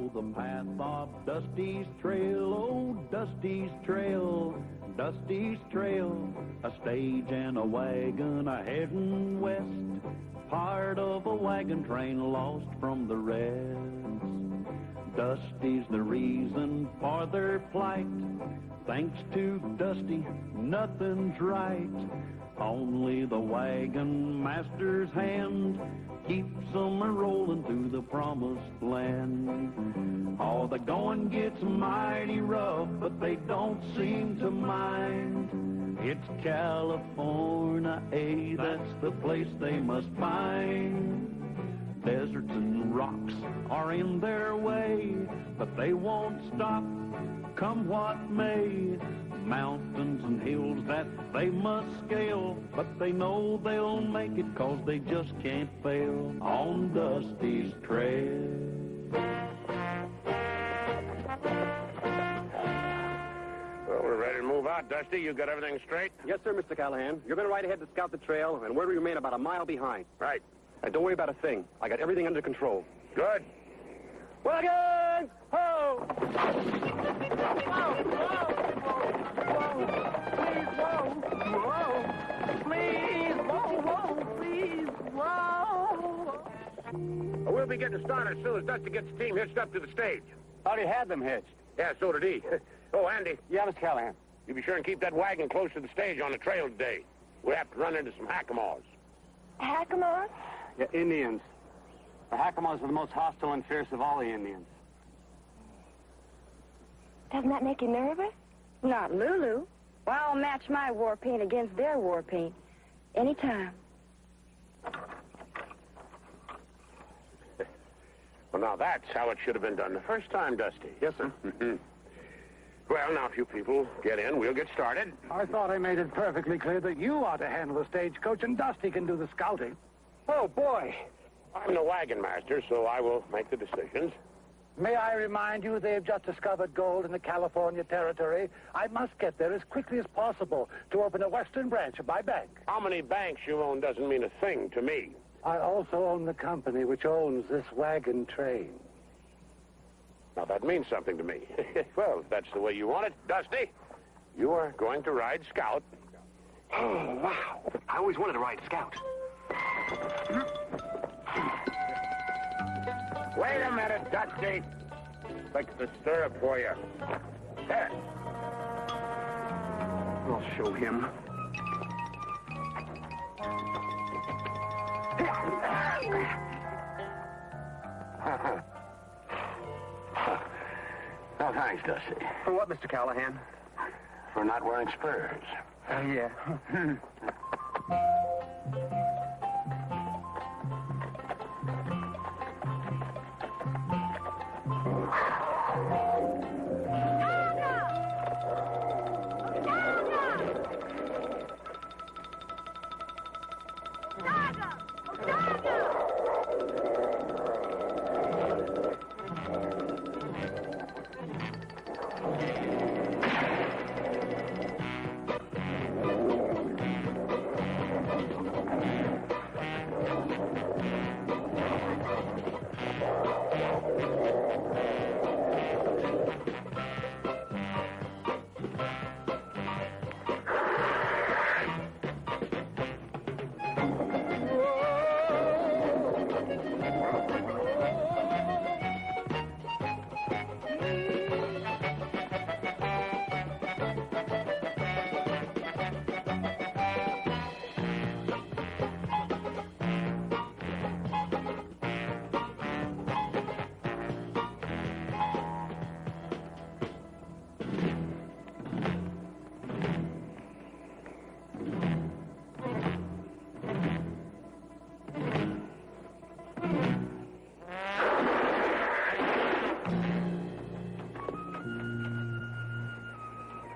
follow the path of Dusty's trail, oh, Dusty's trail, Dusty's trail. A stage and a wagon a-heading west, part of a wagon train lost from the rest. Dusty's the reason for their plight. Thanks to Dusty, nothing's right. Only the wagon master's hand keeps them a-rolling to the promised land. Oh, the going gets mighty rough, but they don't seem to mind. It's California, that's the place they must find. Deserts and rocks are in their way, but they won't stop, come what may. Mountains and hills that they must scale, but they know they'll make it 'cause they just can't fail on Dusty's trail. Well, we're ready to move out, Dusty. You got everything straight? Yes, sir, Mr. Callahan. You're going to ride ahead to scout the trail, and we're to remain about a mile behind. Right. And don't worry about a thing. I got everything under control. Good. Wagon! Ho! We'll be getting started as soon as Dusty gets the team hitched up to the stage. Already had them hitched. Yeah, so did he. Oh, Andy, Yeah, Mr. Callahan. you be sure and keep that wagon close to the stage on the trail today. We have to run into some hackamoors. Hackamore? Yeah, Indians. The Hackamores are the most hostile and fierce of all the Indians. Doesn't that make you nervous? Not Lulu. Well, I'll match my war paint against their war paint. Anytime. Well, now that's how it should have been done the first time, Dusty. Yes, sir. Well, now, if you people get in, we'll get started. I thought I made it perfectly clear that you ought to handle the stagecoach and Dusty can do the scouting. Oh, boy. I'm the wagon master, so I will make the decisions. May I remind you they've just discovered gold in the California territory? I must get there as quickly as possible to open a western branch of my bank. How many banks you own doesn't mean a thing to me. I also own the company which owns this wagon train. Now, that means something to me. Well, if that's the way you want it, Dusty, you are going to ride Scout. Oh, wow. I always wanted to ride Scout. Wait a minute, Dusty. Fix the stirrup for you. There. I'll show him. Oh, thanks, Dusty. For what, Mr. Callahan? For not wearing spurs. Yeah.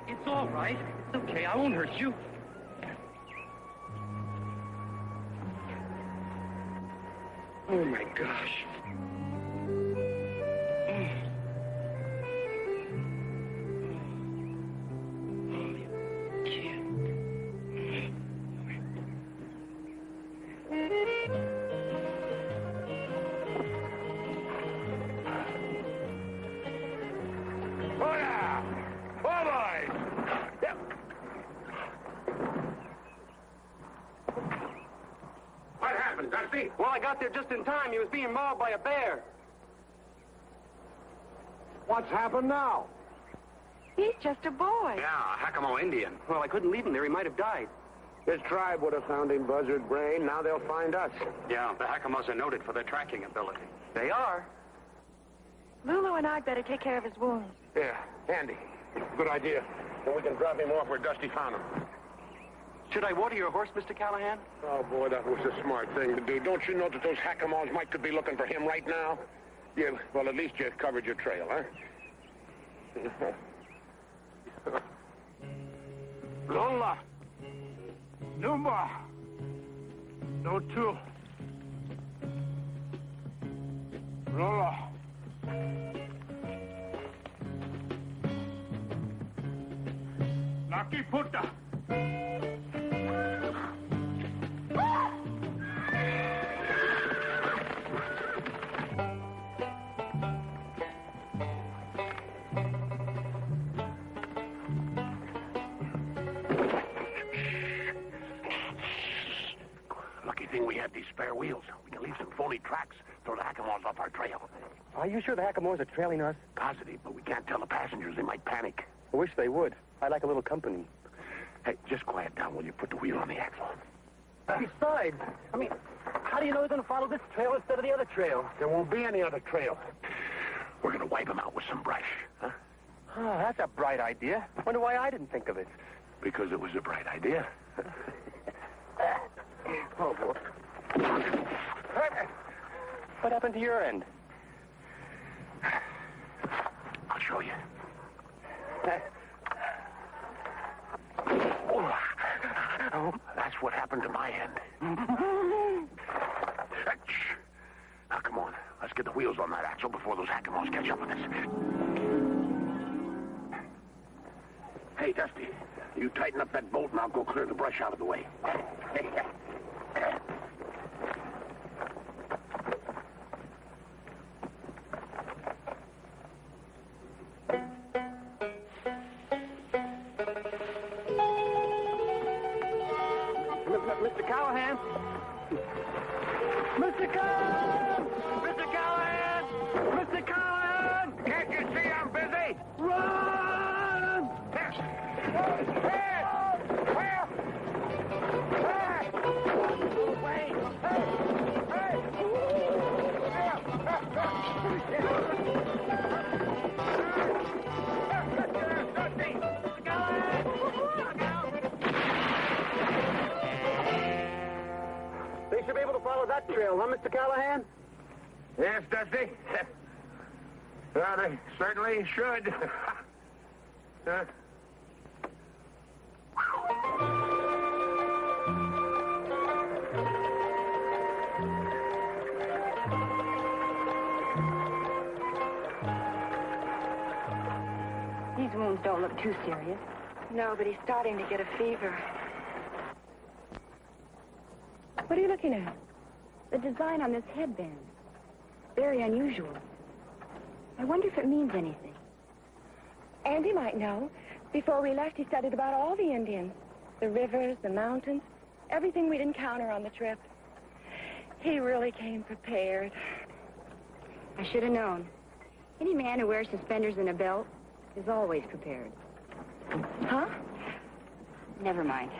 It's all right. It's okay. I won't hurt you. Oh, my gosh. got there just in time. He was being mauled by a bear. What's happened now? He's just a boy. Yeah, a Hakamo Indian. Well, I couldn't leave him there. He might have died. His tribe would have found him, Buzzard Brain. Now they'll find us. Yeah, the Hakamos are noted for their tracking ability. They are. Lulu and I'd better take care of his wounds. Yeah, handy. Good idea. Then we can drop him off where Dusty found him. Should I water your horse, Mr. Callahan? Oh, boy, that was a smart thing to do. Don't you know that those Hakamos might could be looking for him right now? Yeah, well, at least you covered your trail, huh? Lola. Numa. No two. Lola. Lucky Putta. Lucky thing we had these spare wheels. We can leave some phony tracks, throw the Hakamos off our trail. Are you sure the Hakamos are trailing us? Positive, but we can't tell the passengers. They might panic. I wish they would. I like a little company. Hey, just quiet down while you put the wheel on the axle. Besides, I mean, how do you know we're going to follow this trail instead of the other trail? There won't be any other trail. We're going to wipe them out with some brush, huh? Oh, that's a bright idea. Wonder why I didn't think of it. Because it was a bright idea. Oh, boy. What happened to your end? I'll show you. Oh, that's what happened to my end. Now, come on. Let's get the wheels on that axle before those Hakamos catch up with us. Hey, Dusty, you tighten up that bolt and I'll go clear the brush out of the way. Mr. Callahan! Mr. Callahan! Mr. Callahan! Mr. Callahan! Can't you see I'm busy? Run! They should be able to follow that trail, huh, Mr. Callahan? Yes, Dusty. Well, they certainly should. Huh? These wounds don't look too serious. No, but he's starting to get a fever. What are you looking at? The design on this headband. Very unusual. I wonder if it means anything. Andy might know. Before we left, he studied about all the Indians. The rivers, the mountains, everything we'd encounter on the trip. He really came prepared. I should have known. Any man who wears suspenders and a belt is always prepared. Huh? Never mind.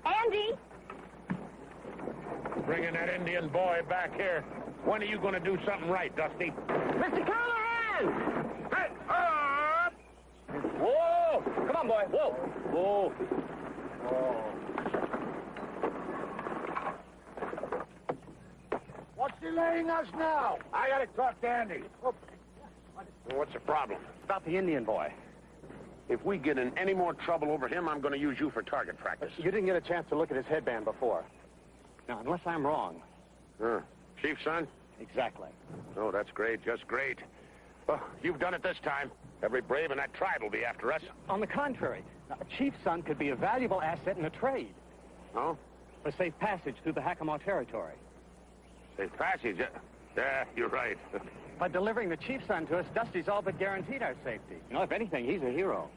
Andy! Bringing that Indian boy back here. When are you going to do something right, Dusty? Mr. Callahan! Hey, up! Whoa! Come on, boy. Whoa! Whoa. What's delaying us now? I got to talk to Andy. What's the problem? About the Indian boy. If we get in any more trouble over him, I'm going to use you for target practice. You didn't get a chance to look at his headband before. Now, unless I'm wrong. Chief, son? Exactly. Oh, that's great. Just great. Well, you've done it this time. Every brave in that tribe will be after us. On the contrary, a chief's son could be a valuable asset in a trade. Oh? For safe passage through the Hakamo territory. Safe passage? Yeah, you're right. By delivering the chief's son to us, Dusty's all but guaranteed our safety. You know, if anything, he's a hero.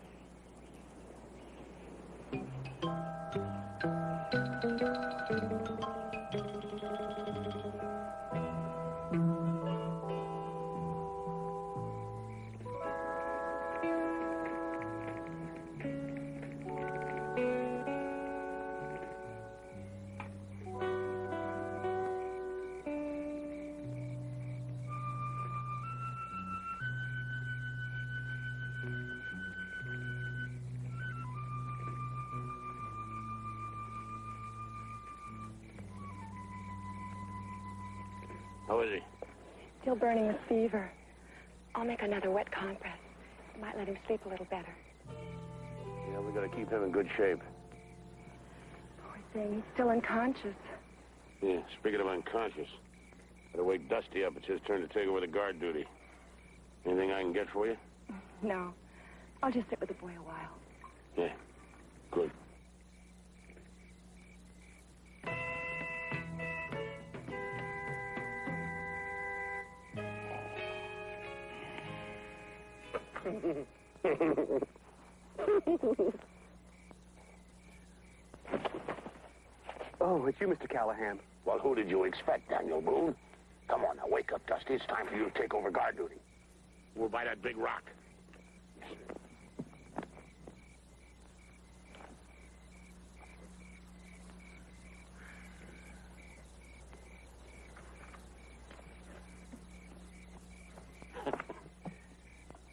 How is he? Still burning with fever. I'll make another wet compress. It might let him sleep a little better. Yeah, we gotta keep him in good shape. Poor thing, he's still unconscious. Yeah, speaking of unconscious, better wake Dusty up. It's his turn to take over the guard duty. Anything I can get for you? No. I'll just sit with the boy a while. Yeah, good. Oh, it's you, Mr. Callahan. Well, who did you expect, Daniel Boone? Come on now, wake up, Dusty. It's time for you to take over guard duty. We're by that big rock.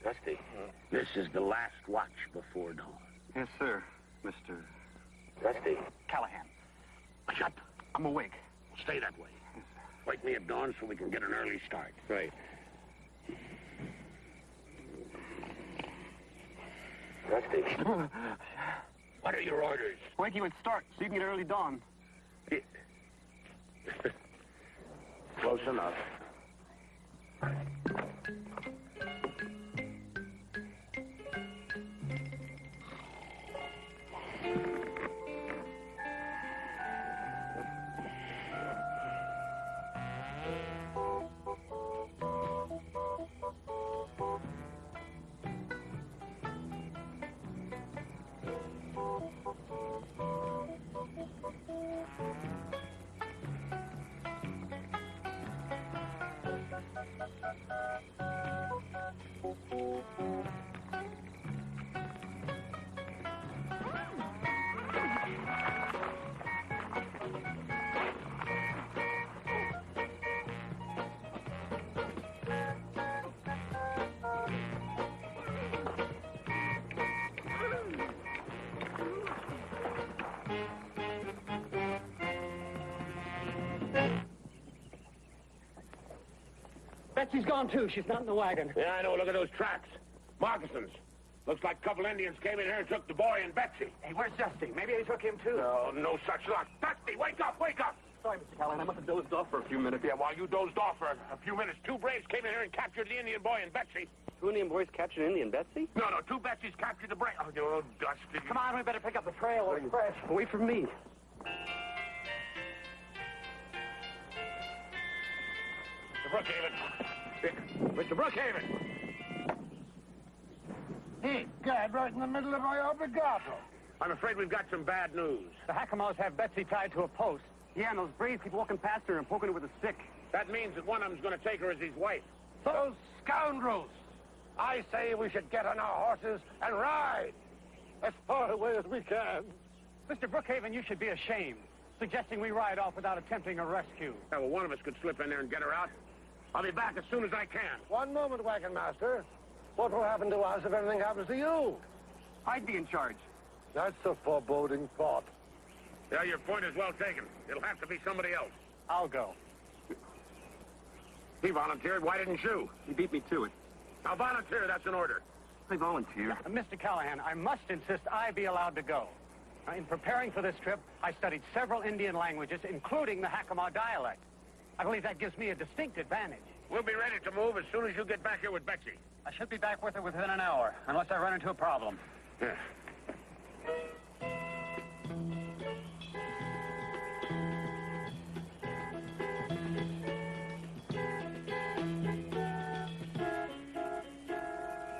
Dusty, this is the last watch before dawn. Yes, sir, Mr. Dusty. Callahan. Shut. I'm awake. Stay that way. Wake me at dawn so we can get an early start. Right. Dusty. What are your orders? Wake you at start so you can get early dawn. Close enough. Betsy's gone, too. She's not in the wagon. Yeah, I know. Look at those tracks. Moccasins. Looks like a couple Indians came in here and took the boy and Betsy. Hey, where's Dusty? Maybe they took him, too. No, no such luck. Dusty, wake up, wake up! Sorry, Mr. Callahan. I must have dozed off for a few minutes. Yeah, while you dozed off for a few minutes, two braves came in here and captured the Indian boy and Betsy. Two Indian boys captured an Indian Betsy? No, two Betsy's captured the brave. Oh, Dusty. Come on, we better pick up the trail. We're fresh. Wait for me. Mr. Brookhaven. Mr. Brookhaven. Hey, God, right in the middle of my obligato. I'm afraid we've got some bad news. The Hackamas have Betsy tied to a post. Yeah, and those brave people walking past her and poking her with a stick. That means that one of them's going to take her as his wife. Those scoundrels! I say we should get on our horses and ride as far away as we can. Mr. Brookhaven, you should be ashamed, suggesting we ride off without attempting a rescue. Yeah, well, one of us could slip in there and get her out. I'll be back as soon as I can. One moment, Wagon Master. What will happen to us if anything happens to you? I'd be in charge. That's a foreboding thought. Yeah, your point is well taken. It'll have to be somebody else. I'll go. He volunteered. Why didn't you? He beat me to it. Now volunteer. That's an order. I volunteer. Mr. Callahan, I must insist I be allowed to go. In preparing for this trip, I studied several Indian languages, including the Hackama dialect. I believe that gives me a distinct advantage. We'll be ready to move as soon as you get back here with Betsy. I should be back with her within an hour, unless I run into a problem. Yeah.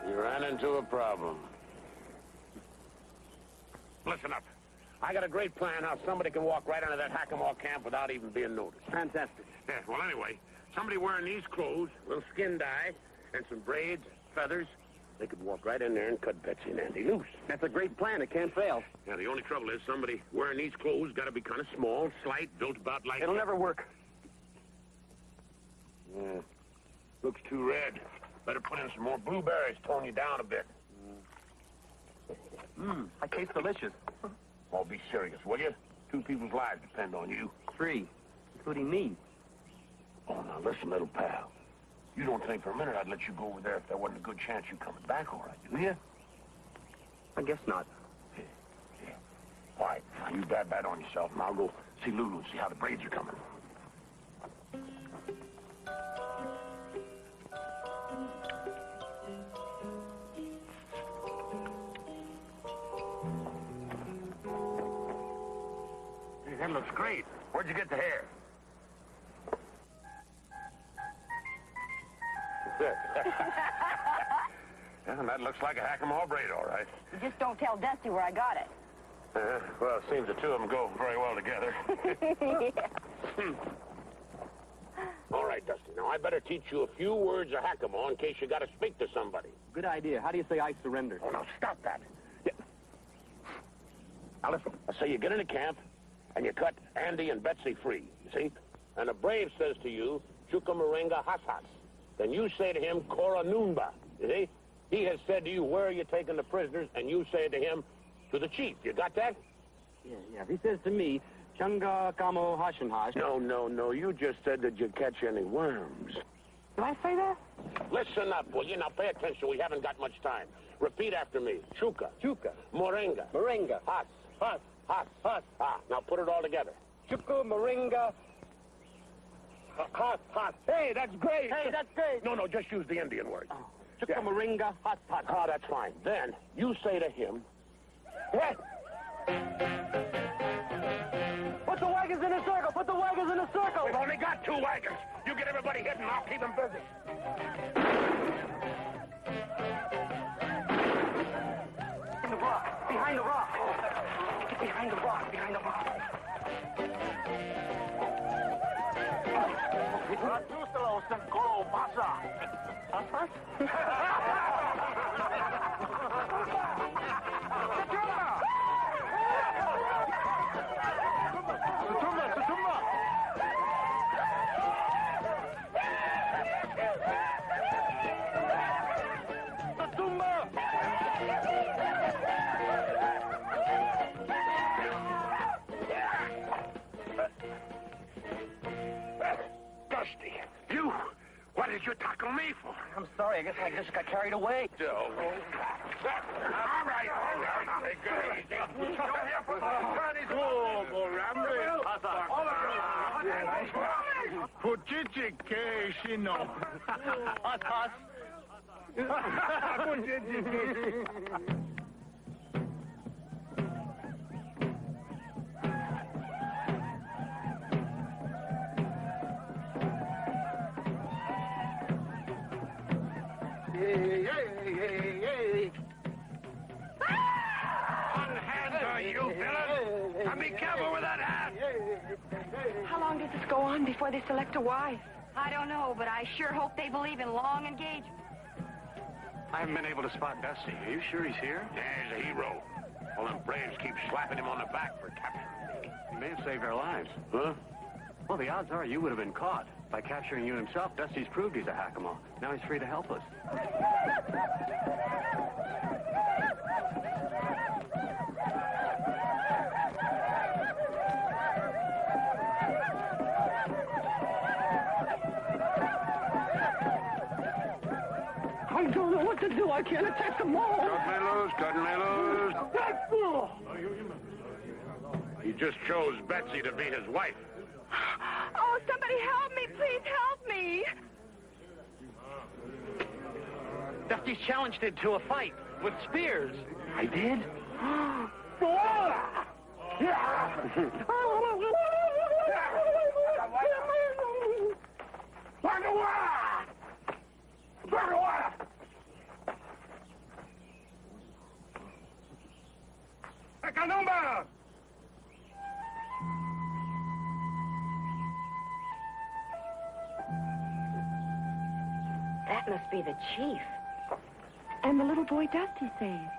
You ran into a problem. Listen up. I got a great plan how somebody can walk right into that Hackamore camp without even being noticed. Fantastic. Yeah, well, anyway, somebody wearing these clothes, a little skin dye, and some braids, feathers, they could walk right in there and cut Betsy and Andy loose. That's a great plan. It can't fail. Yeah, the only trouble is somebody wearing these clothes got to be kind of small, slight, built about like... It'll never work. Yeah. Looks too red. Better put in some more blueberries, tone you down a bit. I taste delicious. Oh, be serious, will you? 2 people's lives depend on you. 3, including me. Oh, now listen, little pal. You don't think for a minute I'd let you go over there if there wasn't a good chance you coming back all right, do you? I guess not. Yeah. All right, now you bad on yourself, and I'll go see Lulu and see how the braids are coming. Hey, that looks great. Where'd you get the hair? Yeah, that looks like a Hackamore braid, all right. You just don't tell Dusty where I got it. Well, it seems the two of them go very well together. All right, Dusty. Now, I better teach you a few words of Hackamore in case you got to speak to somebody. Good idea. How do you say I surrender? Oh, now, stop that. Yeah. Now, listen. I say you get into camp, and you cut Andy and Betsy free, you see? And a brave says to you, Chukamorenga Has. Then you say to him, Kora Noonba, you see? He has said to you, where are you taking the prisoners? And you say to him, to the chief. You got that? Yeah. If he says to me, Chunga Kamo Hashanhash. No. You just said, did you catch any worms? Did I say that? Listen up, will you? Now pay attention. We haven't got much time. Repeat after me. Chuka. Chuka. Morenga. Moringa. Has. Has. Has. Has. Ah, now put it all together. Chuka Moringa. Has. Has. Hey, that's great. Hey, that's great. No, just use the Indian word. Oh. Chuka Moringa. Has. Has. Ah, that's fine. Then you say to him, what? Put the wagons in a circle. Put the wagons in a circle. We've only got 2 wagons. You get everybody hidden, I'll keep them busy. In the rock. Behind the rock. Get behind the rock. Behind the rock. Dusty, you, what did you tackle me for? I'm sorry. I guess I just got carried away. All right. Take it easy. Come here for the Chinese. Oh, Borambe. Puchichi Keshino. Us, us. Unhand you, villain. And be careful with that hat. How long does this go on before they select a wife? I don't know, but I sure hope they believe in long engagement. I haven't been able to spot Dusty. Are you sure he's here? Yeah, he's a hero. All them braves keep slapping him on the back for capturing me. He may have saved our lives. Huh? Well, the odds are you would have been caught. By capturing you himself, Dusty's proved he's a Hackamore. Now he's free to help us. I don't know what to do. I can't attack them all. Cut me loose. That fool! He just chose Betsy to be his wife. Oh, somebody help me. Please help me. Dusty's challenged him to a fight with spears. I did? That must be the chief. And the little boy Dusty saved.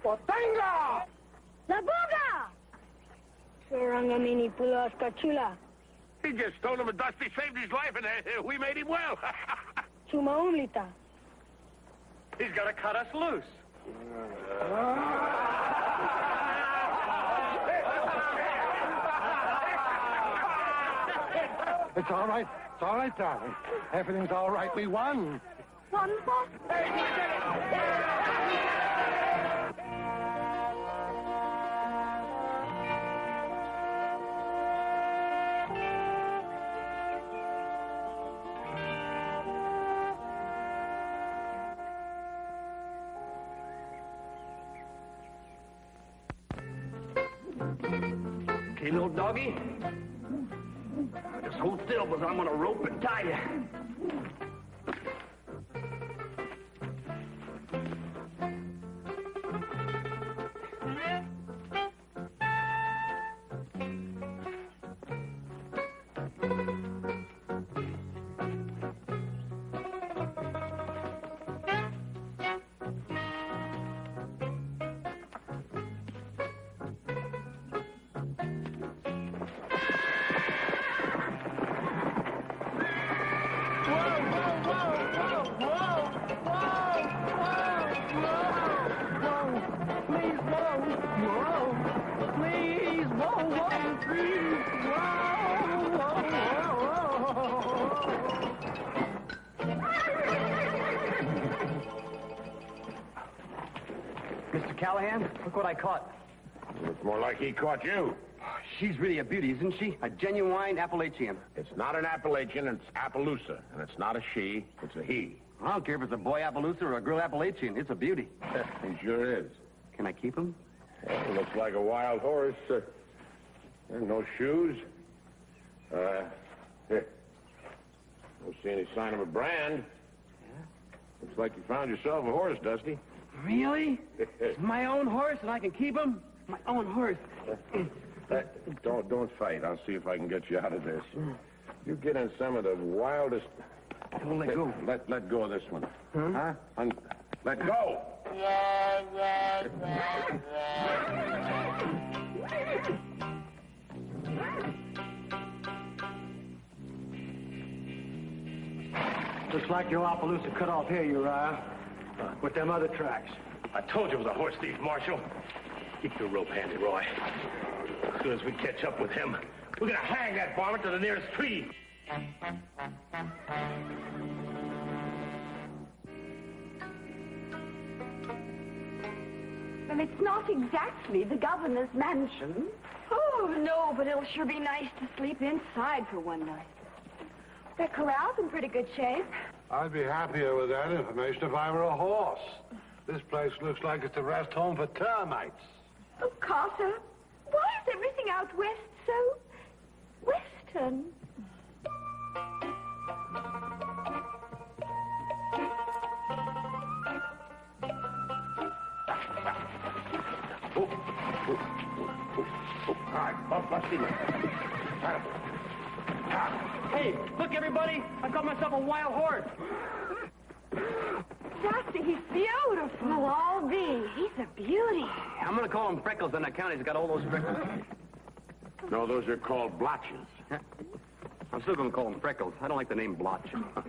Potenga! La buga! Serangamini pulas kachula. He just told him a Dusty saved his life, and we made him well. Chuma umlita. He's got to cut us loose. It's all right. It's all right, darling. Everything's all right. We won. Won for? Okay, little doggy. Just hold still, because I'm going to rope and tie you. Mr. Callahan, look what I caught. Looks more like he caught you. She's really a beauty, isn't she? A genuine Appalachian. It's not an Appalachian, it's Appaloosa. And it's not a she, it's a he. I don't care if it's a boy Appaloosa or a girl Appalachian. It's a beauty. He sure is. Can I keep him? Well, looks like a wild horse. There's no shoes. Here. Don't see any sign of a brand. Yeah? Looks like you found yourself a horse, Dusty. Really? It's my own horse and I can keep him? My own horse. Don't fight. I'll see if I can get you out of this. You get in some of the wildest... Don't let go. Let go of this one. Huh? Let go! Looks like your Appaloosa cut off here, Uriah. With them other tracks. I told you it was a horse thief, Marshal. Keep your rope handy, Roy. As soon as we catch up with him, we're gonna hang that varmint to the nearest tree. Well, it's not exactly the governor's mansion. Oh, no, but it'll sure be nice to sleep inside for one night. The corral's in pretty good shape. I'd be happier with that information if I were a horse. This place looks like it's a rest home for termites. Oh, Carter, why is everything out west so western? All right, let's see. Hey, look, everybody. I've got myself a wild horse. Dusty, he's beautiful. Well, I'll be. He's a beauty. I'm going to call him Freckles on account he's got all those freckles. No, those are called blotches. I'm still going to call him Freckles. I don't like the name Blotch.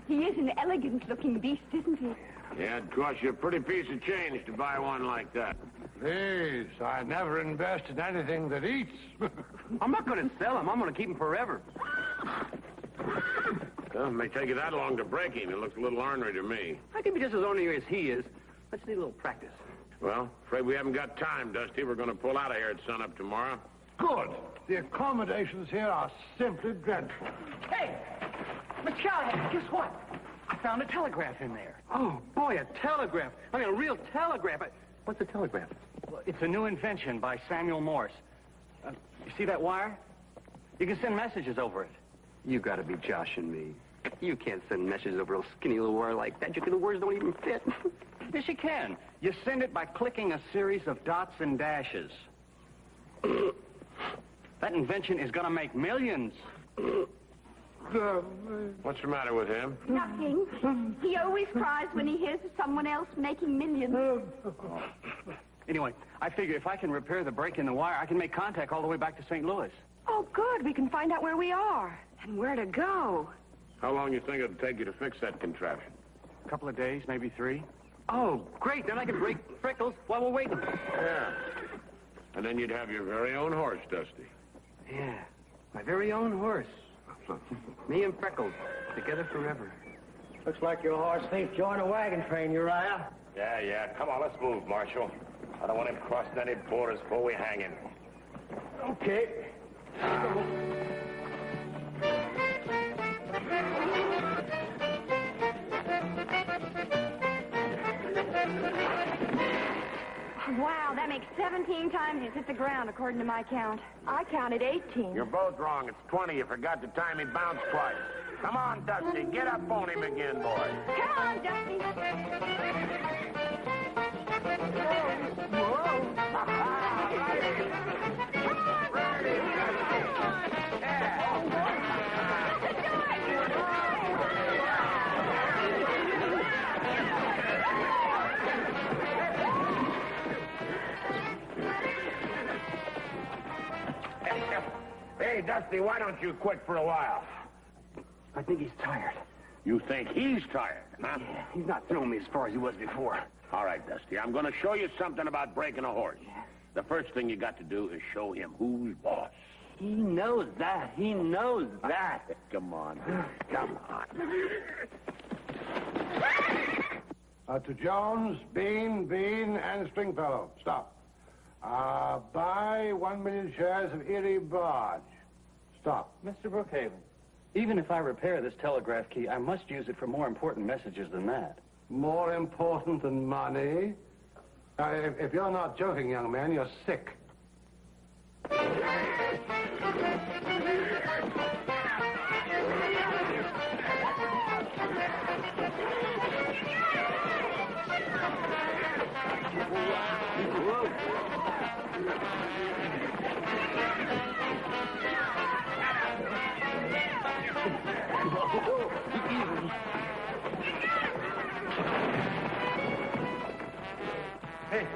He is an elegant-looking beast, isn't he? Yeah, it'd cost you a pretty piece of change to buy one like that. Please, I never invest in anything that eats. I'm not going to sell him. I'm going to keep him forever. Well, it may take you that long to break him. He looks a little ornery to me. I can be just as ornery as he is. Let's need a little practice. Well, afraid we haven't got time, Dusty. We're going to pull out of here at sunup tomorrow. Good. The accommodations here are simply dreadful. Hey, Miss Callahan, guess what? I found a telegraph in there. Oh, boy, a telegraph. I mean, a real telegraph. What's a telegraph? Well, it's a new invention by Samuel Morse. You see that wire? You can send messages over it. You got to be joshing me. You can't send messages over a skinny little wire like that. The words don't even fit. Yes, you can. You send it by clicking a series of dots and dashes. That invention is going to make millions. What's the matter with him? Nothing. He always cries when he hears of someone else making millions. Anyway, I figure if I can repair the break in the wire, I can make contact all the way back to St. Louis. Oh, good. We can find out where we are and where to go. How long you think it'll take you to fix that contraption? A couple of days, maybe 3. Oh, great. Then I can break Freckles while we're waiting. Yeah. And then you'd have your very own horse, Dusty. Yeah, my very own horse. Me and Freckles, together forever. Looks like your horse thinks join a wagon train, Uriah. Yeah. Come on, let's move, Marshal. I don't want him crossing any borders before we hang him. Okay. Wow, that makes 17 times he's hit the ground, according to my count. I counted 18. You're both wrong. It's 20. You forgot the time he bounced twice. Come on, Dusty. Get up on him again, boy. Come on, Dusty. Hey, Dusty, why don't you quit for a while? I think he's tired. You think he's tired, huh? Yeah, he's not throwing me as far as he was before. All right, Dusty, I'm going to show you something about breaking a horse. The first thing you got to do is show him who's boss. He knows that. He knows that. Come on. Come on. To Jones, Bean, and Stringfellow. Stop. Buy 1 million shares of Erie Barge. Stop. Mr. Brookhaven, even if I repair this telegraph key, I must use it for more important messages than that. More important than money? If you're not joking, young man, you're sick. Hey.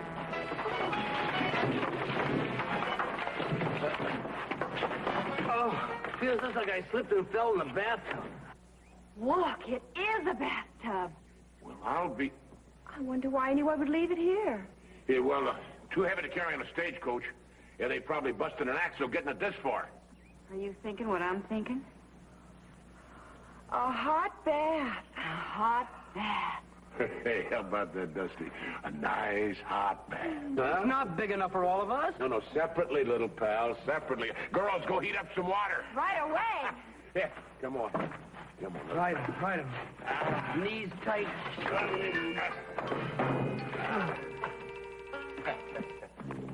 Oh, feels just like I slipped and fell in the bathtub. Look, it is a bathtub. Well, I'll be... I wonder why anyone would leave it here. Yeah, well, too heavy to carry on a stagecoach. Yeah, they probably busted an axle getting it this far. Are you thinking what I'm thinking? A hot bath. A hot bath. Hey, how about that, Dusty? A nice hot bath. It's not big enough for all of us. No, separately, little pal, separately. Girls, go heat up some water. Right away. Yeah, come on. Come on. Right him. Knees tight.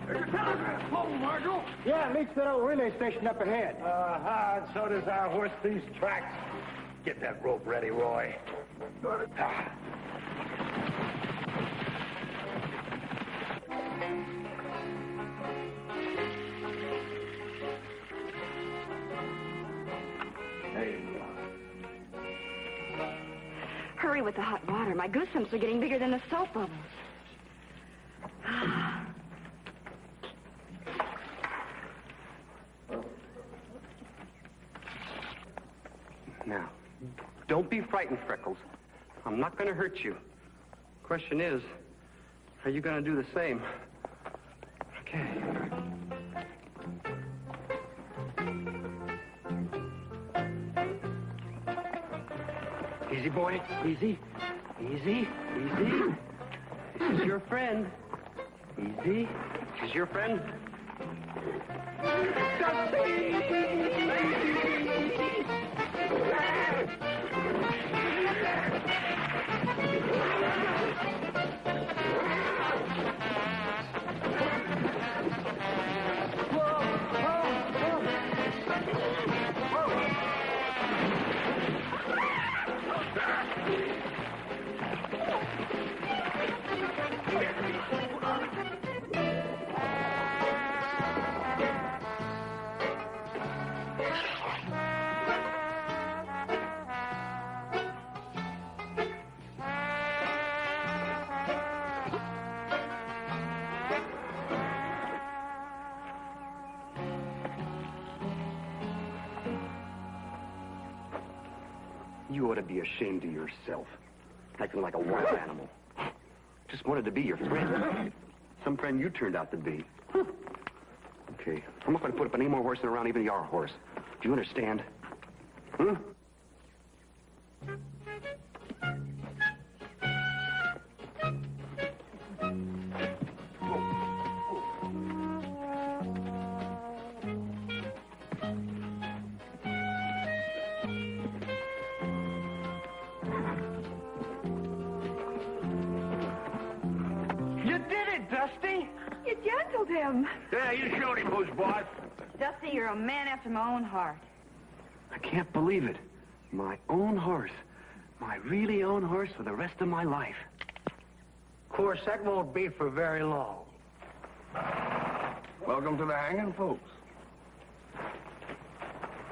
There's a telegraph pole, Marshal. Yeah, it leads to that old relay station up ahead. And so does our horse these tracks. Get that rope ready, Roy. Hurry with the hot water. My goosebumps are getting bigger than the soap bubbles. Now, don't be frightened, Freckles. I'm not going to hurt you. Question is, are you going to do the same? Okay. Easy, boy. Easy. Easy. Easy. This is your friend. Easy. This is your friend. be ashamed of yourself. Acting like a wild animal. Just wanted to be your friend. Some friend you turned out to be. Okay, I'm not going to put up any more horsing around even your horse. Do you understand? Hmm? You gentled him. Yeah, you showed him who's boss. Dusty, you're a man after my own heart. I can't believe it. My own horse. My really own horse for the rest of my life. Of course, that won't be for very long. Welcome to the hanging, folks.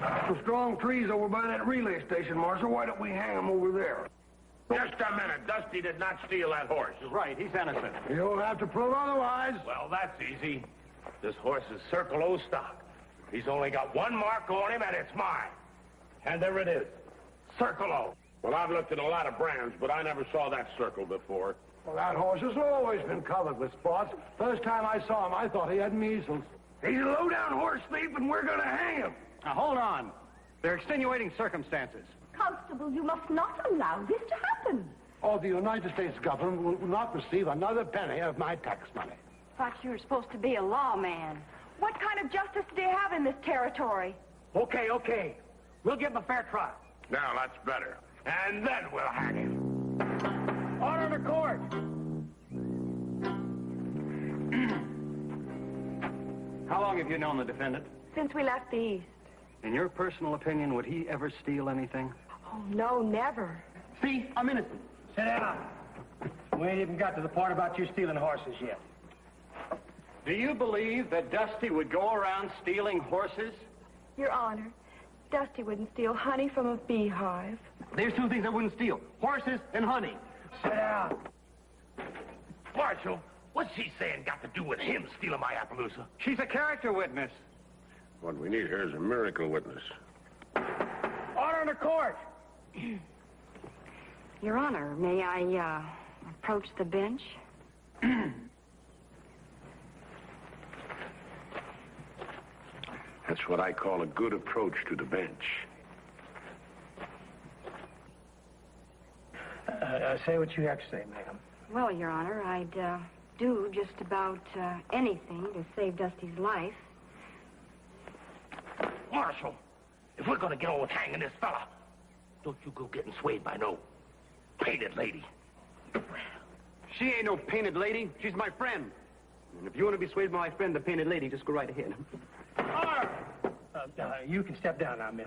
Some strong trees over by that relay station, Marshal. Why don't we hang them over there? Just a minute. Dusty did not steal that horse. Right, he's innocent. You'll have to prove otherwise. Well, that's easy. This horse is Circle O stock. He's only got one mark on him, and it's mine. And there it is. Circle O. Well, I've looked at a lot of brands, but I never saw that circle before. Well, that horse has always been covered with spots. First time I saw him, I thought he had measles. He's a low-down horse thief, and we're going to hang him. Now, hold on. There are extenuating circumstances. Constable, you must not allow this to happen. Oh, the United States government will not receive another penny of my tax money. Thought you were supposed to be a lawman. What kind of justice do you have in this territory? Okay. We'll give him a fair trial. Now, that's better. And then we'll hang him. Order in the court. How long have you known the defendant? Since we left the East. In your personal opinion, would he ever steal anything? Oh, no, never. See, I'm innocent. Sit down. We ain't even got to the part about you stealing horses yet. Do you believe that Dusty would go around stealing horses? Your Honor, Dusty wouldn't steal honey from a beehive. There's two things I wouldn't steal. Horses and honey. Sit down. Marshal, what's she saying got to do with him stealing my Appaloosa? She's a character witness. What we need here is a miracle witness. Order in the court. Your Honor, may I, approach the bench? That's what I call a good approach to the bench. Say what you have to say, ma'am. Well, Your Honor, I'd, do just about, anything to save Dusty's life. Marshal, if we're going to get on with hanging this fella, don't you go getting swayed by no painted lady. She ain't no painted lady. She's my friend. And if you want to be swayed by my friend, the painted lady, just go right ahead. Order. You can step down now, miss.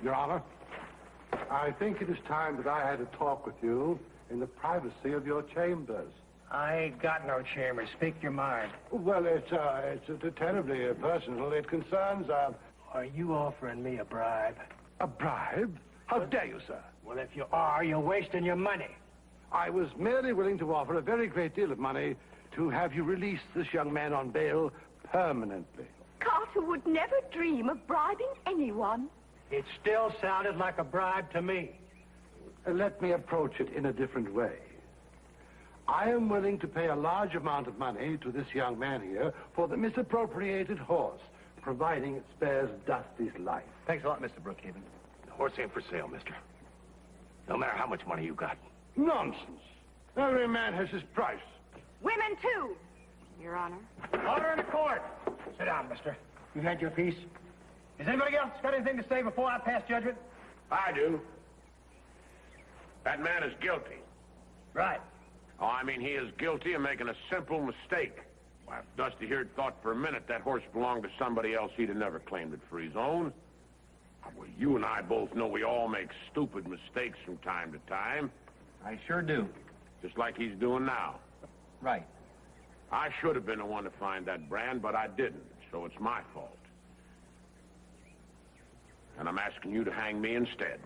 Your Honor, I think it is time that I had a talk with you in the privacy of your chambers. I ain't got no chamber. Speak your mind. Well, it's terribly personal. It concerns, Are you offering me a bribe? A bribe? How dare you, sir? Well, if you are, you're wasting your money. I was merely willing to offer a very great deal of money to have you release this young man on bail permanently. Carter would never dream of bribing anyone. It still sounded like a bribe to me. Let me approach it in a different way. I am willing to pay a large amount of money to this young man here for the misappropriated horse, providing it spares Dusty's life. Thanks a lot, Mr. Brookhaven. The horse ain't for sale, mister. No matter how much money you got. Nonsense. Every man has his price. Women, too, Your Honor. Order in the court. Sit down, mister. You had your piece. Has anybody else got anything to say before I pass judgment? I do. That man is guilty. Right. Oh, I mean, he is guilty of making a simple mistake. Why, if Dusty here thought for a minute that horse belonged to somebody else, he'd have never claimed it for his own. Well, you and I both know we all make stupid mistakes from time to time. I sure do. Just like he's doing now. Right. I should have been the one to find that brand, but I didn't, so it's my fault. And I'm asking you to hang me instead.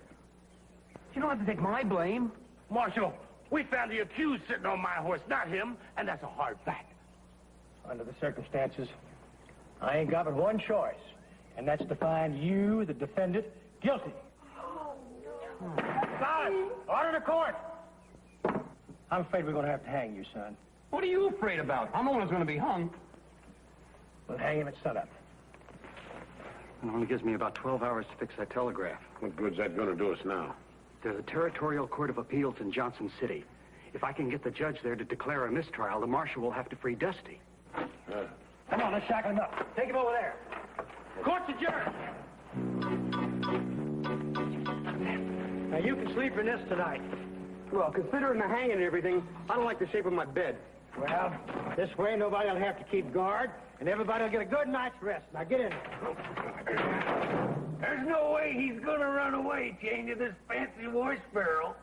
You don't have to take my blame. Marshal, we found the accused sitting on my horse, not him, and that's a hard fact. Under the circumstances, I ain't got but one choice. And that's to find you, the defendant, guilty. Silence! Order to court! I'm afraid we're going to have to hang you, son. What are you afraid about? I'm the one who's going to be hung. We'll hang him at sunup. It only gives me about 12 hours to fix that telegraph. What good's that going to do us now? The Territorial Court of Appeals in Johnson City. If I can get the judge there to declare a mistrial, the marshal will have to free Dusty. Come on, let's shackle him up. Take him over there. Court's adjourned. Now, you can sleep in this tonight. Well, considering the hanging and everything, I don't like the shape of my bed. Well, this way nobody will have to keep guard, and everybody will get a good night's rest. Now, get in there. There's no way he's gonna run away, Janie, this fancy horse barrel.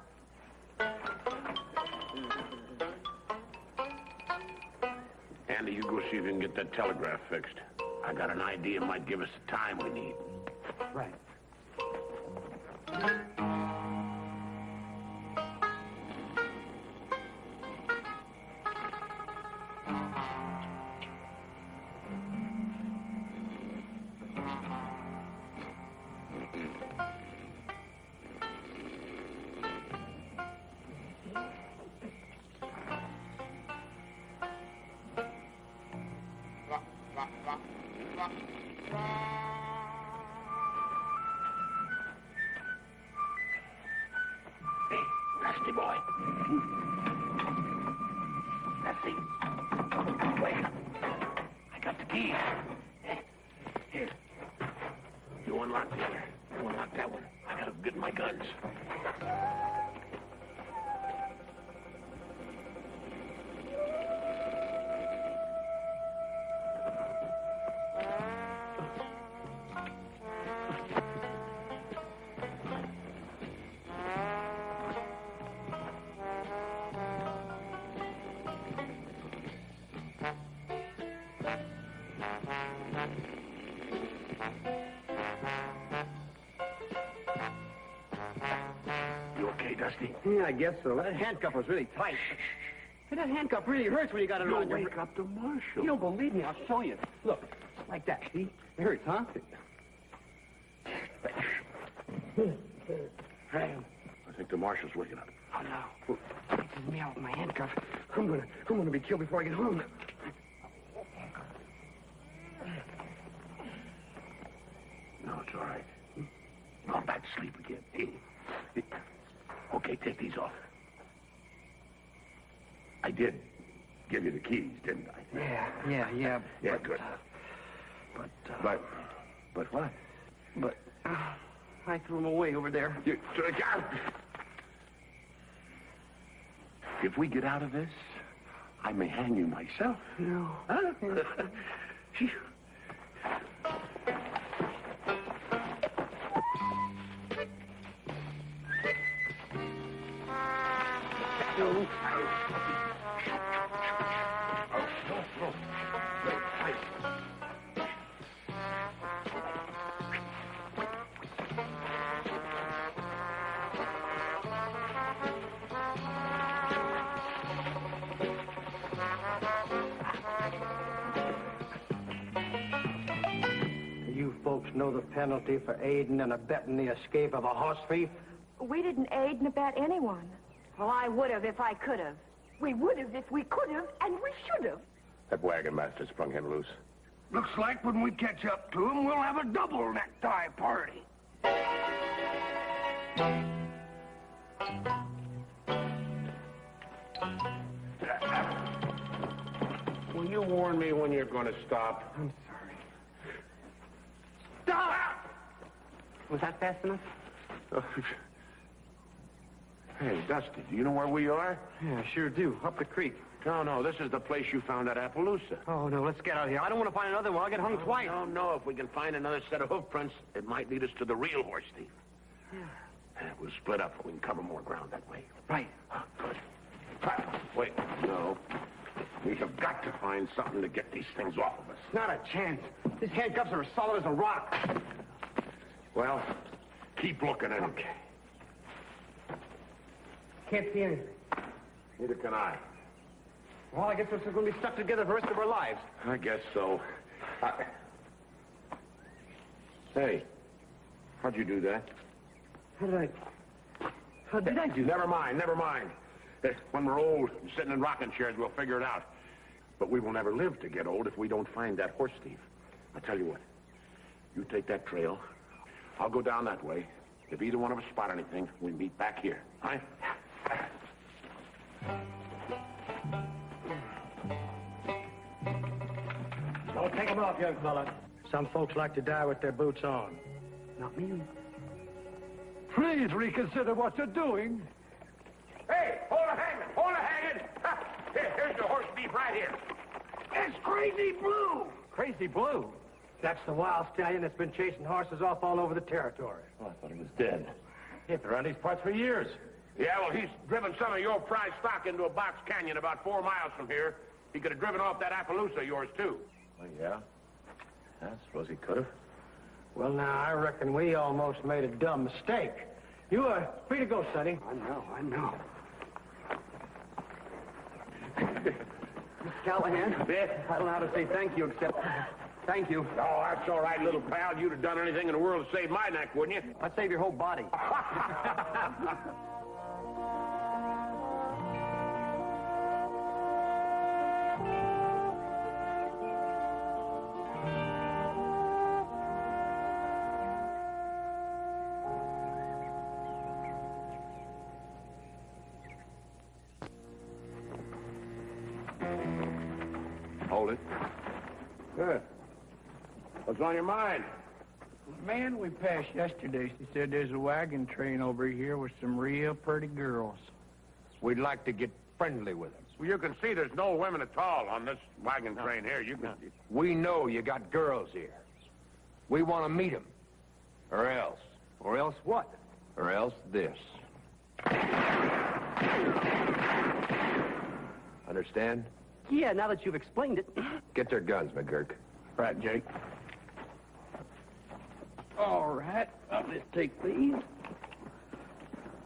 Andy, you go see if you can get that telegraph fixed. I got an idea it might give us the time we need. Right. Nasty boy. Nasty. Wait. I got the key. Here. You unlock the other. You unlock that one. I gotta get my guns. You okay, Dusty? Yeah, I guess so. That handcuff was really tight. Hey, that handcuff really hurts when you got it around your... Wake up the marshal. You don't believe me? I'll show you. Look, like that, see? It hurts, huh? I think the marshal's waking up. Oh, no. Taking me out with my handcuff. I'm gonna be killed before I get home. No, it's all right. I'm back to sleep again. Okay, take these off. I did give you the keys, didn't I? Yeah. Yeah, but, good. But what? But I threw them away over there. If we get out of this, I may hang you myself. No. Huh? You folks know the penalty for aiding and abetting the escape of a horse thief? We didn't aid and abet anyone. Well, I would have if I could have. We would have if we could have, and we should have. That wagon master sprung him loose. Looks like when we catch up to him, we'll have a double necktie party. Will you warn me when you're going to stop? I'm sorry. Stop! Was that fast enough? Hey, Dusty, do you know where we are? Yeah, I sure do. Up the creek. No, this is the place you found at Appaloosa. Oh, no, let's get out of here. I don't want to find another one. I'll get hung twice. No, if we can find another set of hoof prints, it might lead us to the real horse thief. Yeah. We'll split up and we can cover more ground that way. Right. Good. Wait, no. We have got to find something to get these things off of us. Not a chance. These handcuffs are as solid as a rock. Well, keep looking anyway. Okay. Can't see anything. Neither can I. Well, I guess we're going to be stuck together for the rest of our lives. I guess so. Hey, how'd you do that? How did I do? Never mind. When we're old and sitting in rocking chairs, we'll figure it out. But we will never live to get old if we don't find that horse thief. I tell you what, you take that trail. I'll go down that way. If either one of us spot anything, we meet back here. All right? Don't take them off, young fella. Some folks like to die with their boots on. Not me. Please reconsider what you're doing. Hey, hold a hanging. Here's the horse thief right here. It's Crazy Blue! Crazy Blue? That's the wild stallion that's been chasing horses off all over the territory. Oh, I thought he was dead. He's been around these parts for years. Yeah, well, he's driven some of your prize stock into a box canyon about 4 miles from here. He could have driven off that Appaloosa of yours, too. Oh, yeah? I suppose he could have. Well, now, I reckon we almost made a dumb mistake. You are free to go, Sonny. I know. Mr. Callahan? Yeah? I don't know how to say thank you except thank you. Oh, that's all right, little pal. You'd have done anything in the world to save my neck, wouldn't you? I'd save your whole body. Hold it. Good. What's on your mind? The man we passed yesterday, she said there's a wagon train over here with some real pretty girls. We'd like to get friendly with him. Well, you can see there's no women at all on this wagon train here. You can... We know you got girls here. We want to meet them. Or else. Or else what? Or else this. Understand? Yeah, now that you've explained it. Get their guns, McGurk. Right, Jake. All right, I'll just take these.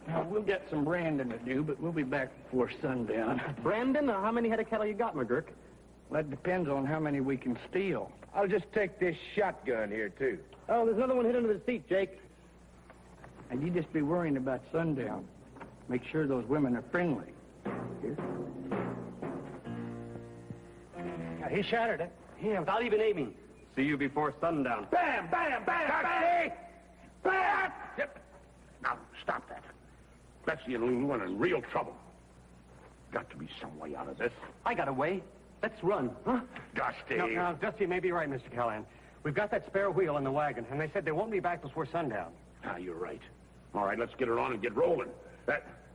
Now, we'll get some branding to do, but we'll be back before sundown. Brandon, how many head of cattle you got, McGurk? That depends on how many we can steal. I'll just take this shotgun here, too. Oh, there's another one hidden under the seat, Jake. And you just be worrying about sundown. Make sure those women are friendly. Here. Now, he shattered it. Yeah, without even aiming. See you before sundown. Bam, bam, bam, bam! Bam! Yep. Now, stop that. Betsy and Lulu are in real trouble. Got to be some way out of this. I got a way. Let's run, huh? Dusty. Now, Dusty may be right, Mr. Callahan. We've got that spare wheel in the wagon, and they said they won't be back before sundown. Ah, you're right. All right, let's get her on and get rolling.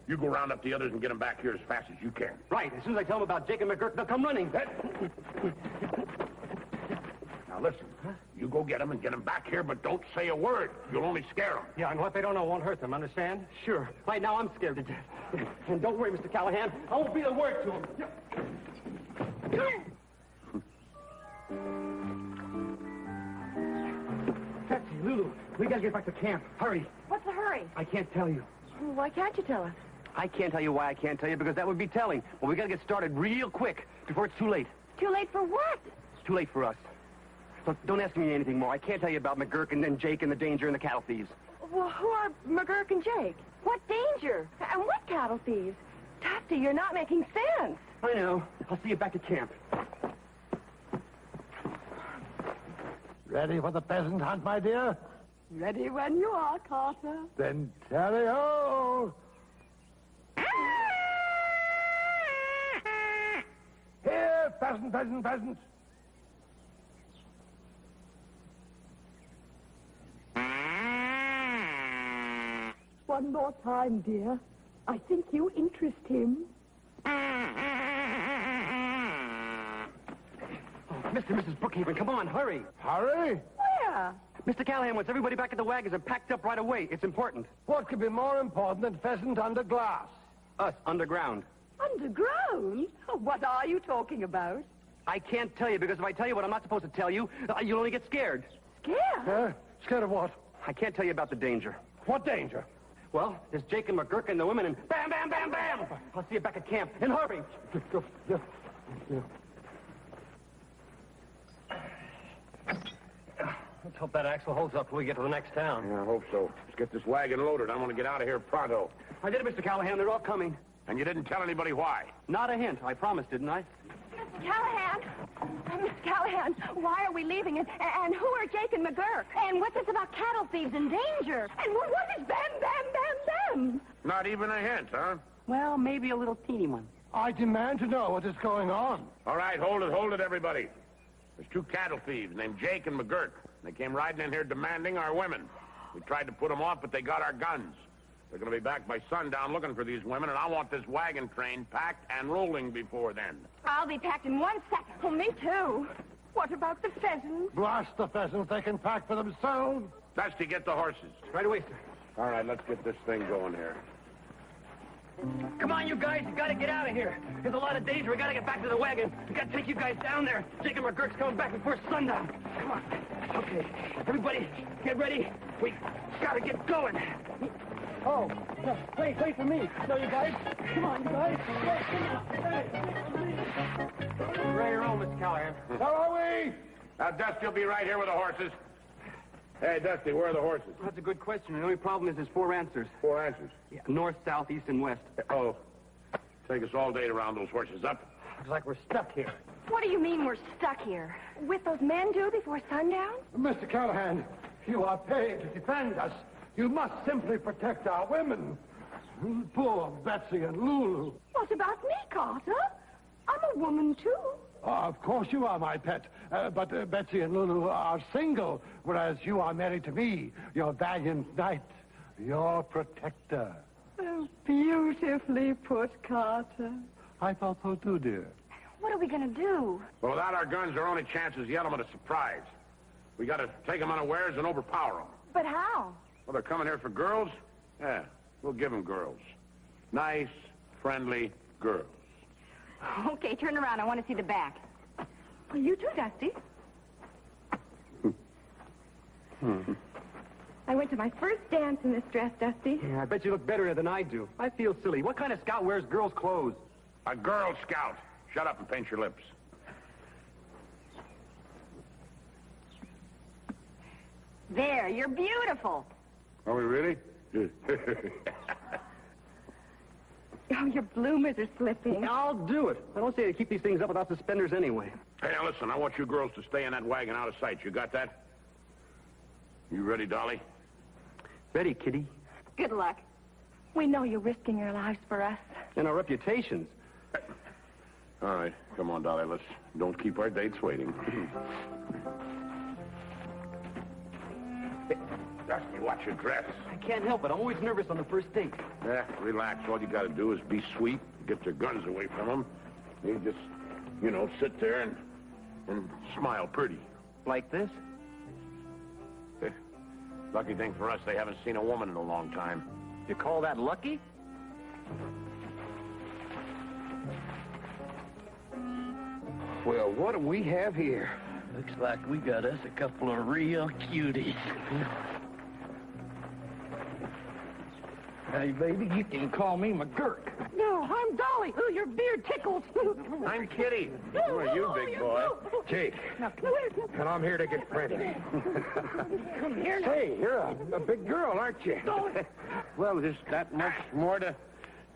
You go round up the others and get them back here as fast as you can. Right. As soon as I tell them about Jake and McGurk, they'll come running. Now, listen. You go get them and get them back here, but don't say a word. You'll only scare them. Yeah, and what they don't know won't hurt them, understand? Sure. Right now, I'm scared to death. And don't worry, Mr. Callahan. I won't be a word to him. Betsy, Lulu, we gotta get back to camp. Hurry. What's the hurry? I can't tell you. Why can't you tell us? I can't tell you why I can't tell you, because that would be telling. Well, we gotta get started real quick before it's too late. Too late for what? It's too late for us. So don't ask me anything more. I can't tell you about McGurk and then Jake and the danger and the cattle thieves. Well, who are McGurk and Jake? What danger? And what cattle thieves? Dusty, you're not making sense. I know. I'll see you back at camp. Ready for the pheasant hunt, my dear? Ready when you are, Carter. Then tally-ho! Here, pheasant, pheasant, pheasant. One more time, dear. I think you interest him. Oh, Mr. and Mrs. Brookhaven, come on, hurry. Hurry? Where? Mr. Callahan wants everybody back at the wagons and packed up right away. It's important. What could be more important than pheasant under glass? Us, underground. Underground? What are you talking about? I can't tell you, because if I tell you what I'm not supposed to tell you, you'll only get scared. Scared? Scared of what? I can't tell you about the danger. What danger? Well, there's Jake and McGurk and the women, and bam, bam, bam, bam! I'll see you back at camp. And hurry! Let's hope that axle holds up till we get to the next town. Yeah, I hope so. Let's get this wagon loaded. I want to get out of here pronto. I did it, Mr. Callahan. They're all coming. And you didn't tell anybody why? Not a hint. I promised, didn't I? Mr. Callahan! Mr. Callahan, why are we leaving? And who are Jake and McGurk? And what's this about cattle thieves in danger? And what is bam, bam, bam, bam? Not even a hint, huh? Well, maybe a little teeny one. I demand to know what is going on. All right, hold it, everybody. There's two cattle thieves named Jake and McGurk. They came riding in here demanding our women. We tried to put them off, but they got our guns. They're going to be back by sundown looking for these women, and I want this wagon train packed and rolling before then. I'll be packed in 1 second. Oh, me too. What about the pheasants? Blast the pheasants. They can pack for themselves. Dusty, get the horses. Right away, sir. All right, let's get this thing going here. Come on, you guys. You got to get out of here. There's a lot of danger. We got to get back to the wagon. We got to take you guys down there. Jake and McGurk's coming back before sundown. Come on. Okay. Everybody, get ready. We got to get going. Oh, no, wait for me. No, you guys. Come on, you guys. Ready to roll, Mr. Callahan. How are we? Now, Dusty will be right here with the horses. Hey, Dusty, where are the horses? That's a good question. The only problem is there's 4 answers. 4 answers. Yeah. North, south, east, and west. Oh. Take us all day to round those horses up. Looks like we're stuck here. What do you mean we're stuck here? With those men due before sundown? Mr. Callahan, you are paid to defend us. You must simply protect our women. Poor Betsy and Lulu. What about me, Carter? I'm a woman, too. Of course you are, my pet. But Betsy and Lulu are single, whereas you are married to me, your valiant knight, your protector. Oh, beautifully put, Carter. I thought so too, dear. What are we going to do? Well, without our guns, our only chance is the element of surprise. We got to take them unawares and overpower them. But how? Well, they're coming here for girls? Yeah, we'll give them girls. Nice, friendly girls. Okay, turn around. I want to see the back. Well, you too, Dusty. I went to my first dance in this dress, Dusty. Yeah, I bet you look better than I do. I feel silly. What kind of scout wears girls' clothes? A Girl Scout. Shut up and paint your lips. There, you're beautiful. Are we really? Oh, your bloomers are slipping. I'll do it. I don't say to keep these things up without suspenders anyway. Hey, now listen, I want you girls to stay in that wagon out of sight. You got that? You ready, Dolly? Ready, Kitty. Good luck. We know you're risking your lives for us. And our reputations. All right, come on, Dolly. Let's don't keep our dates waiting. Hey, Dusty, watch your dress. I can't help it. I'm always nervous on the first date. Yeah, relax. All you got to do is be sweet, get your guns away from them. You just, sit there and smile pretty. Like this? Lucky thing for us, they haven't seen a woman in a long time. You call that lucky? Well, what do we have here? Looks like we got us a couple of real cuties. Hey, baby, you can call me McGurk. No, I'm Dolly. Oh, your beard tickles. I'm Kitty. Who are you, big boy? Jake. And I'm here to get friendly. Come here now. Hey, you're a big girl, aren't you? Well, there's that much more to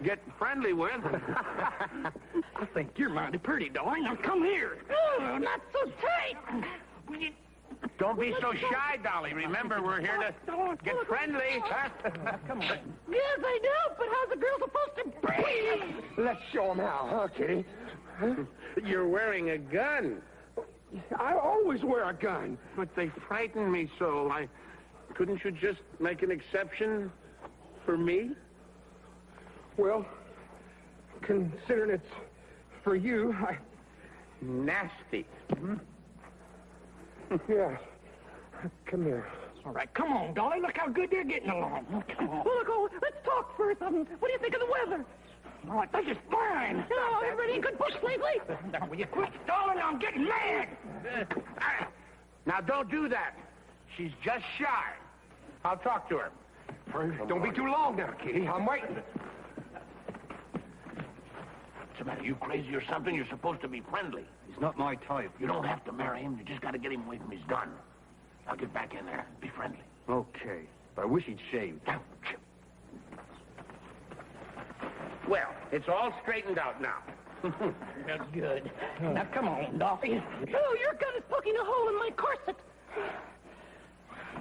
get friendly with. I think you're mighty pretty, Dolly. Now come here. Oh, not so tight. Don't be so shy, Dolly. Remember, we're here to get friendly. Come on. Yes, I do, but how's a girl supposed to breathe? Let's show 'em how, huh, Kitty? You're wearing a gun. I always wear a gun. But they frighten me so. Couldn't you just make an exception for me? Well, considering it's for you, Nasty. Yeah. Come here. All right, come on, Dolly. Look how good they're getting along. Come on. Well, look, let's talk first. What do you think of the weather? Oh, I think it's fine. Oh, everybody in good books lately? Now, will you quit stalling? I'm getting mad. Now, don't do that. She's just shy. I'll talk to her. Don't be too long now, Kitty. I'm waiting. What's the matter? You crazy or something? You're supposed to be friendly. He's not my type. You don't have to marry him. You just got to get him away from his gun. I'll get back in there. Be friendly. Okay. But I wish he'd shaved. Well, it's all straightened out now. That's good. Now, come on, Dolphy. Oh, your gun is poking a hole in my corset.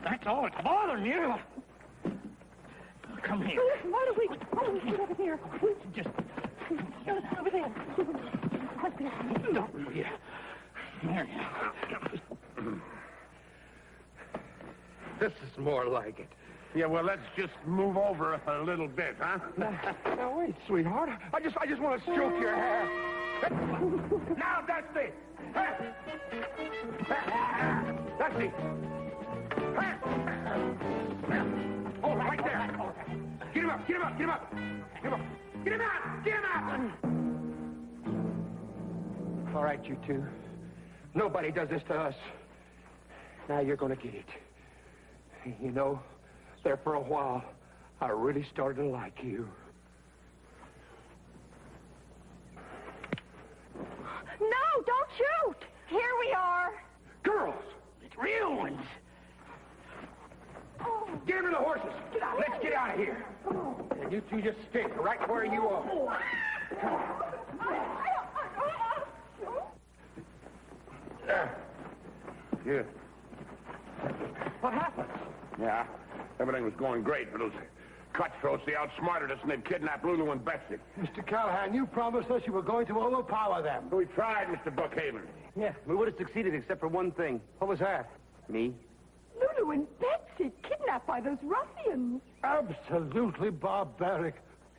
That's all that's bothering you. Come here. Why don't we get over here? Just Over there. don't you. There you go. This is more like it. Yeah, well, let's just move over a little bit, huh? Now, wait, sweetheart. I just want to stroke your hair. Now, Dusty! Dusty! Oh, right there. Get him up, get him up, get him up. Get him up. Get him out! Get him out! All right, you two. Nobody does this to us. Now you're going to get it. You know, there for a while, I really started to like you. No, don't shoot. Here we are. Girls! It's real ones. Get him to the horses. Let's get out of here. And you two just stick right where you are. Yeah. What happened? Yeah, everything was going great, but those cutthroats, they outsmarted us, and they've kidnapped Lulu and Betsy. Mr. Callahan, you promised us you were going to overpower them. We tried, Mr. Brookhaven. Yeah, we would have succeeded except for one thing. What was that? Me? Lulu and Betsy kidnapped by those ruffians. Absolutely barbaric.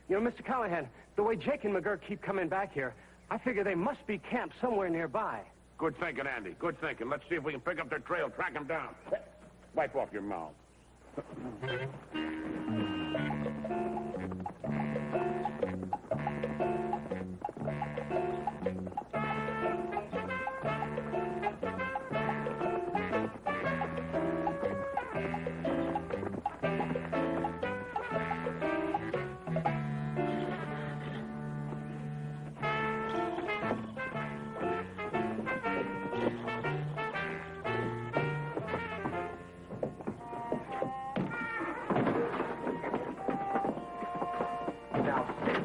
You know, Mr. Callahan, the way Jake and McGurk keep coming back here, I figure they must be camped somewhere nearby. Good thinking, Andy. Good thinking. Let's see if we can pick up their trail, track them down. Wipe off your mouth.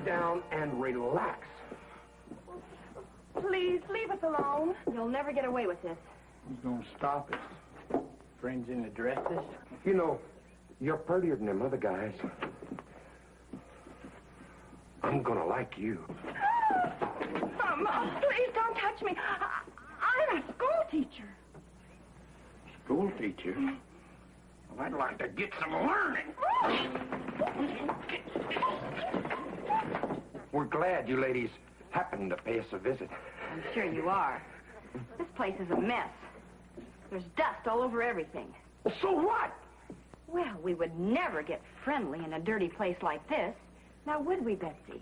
Down and relax. Please, leave us alone. You'll never get away with this. Who's going to stop us? Friends in the dresses? You know, you're prettier than them other guys. I'm gonna like you. Please don't touch me. I'm a school teacher. School teacher? Well, I'd like to get some learning. We're glad you ladies happened to pay us a visit. I'm sure you are. This place is a mess. There's dust all over everything. So what? Well, we would never get friendly in a dirty place like this. Now, would we, Betsy?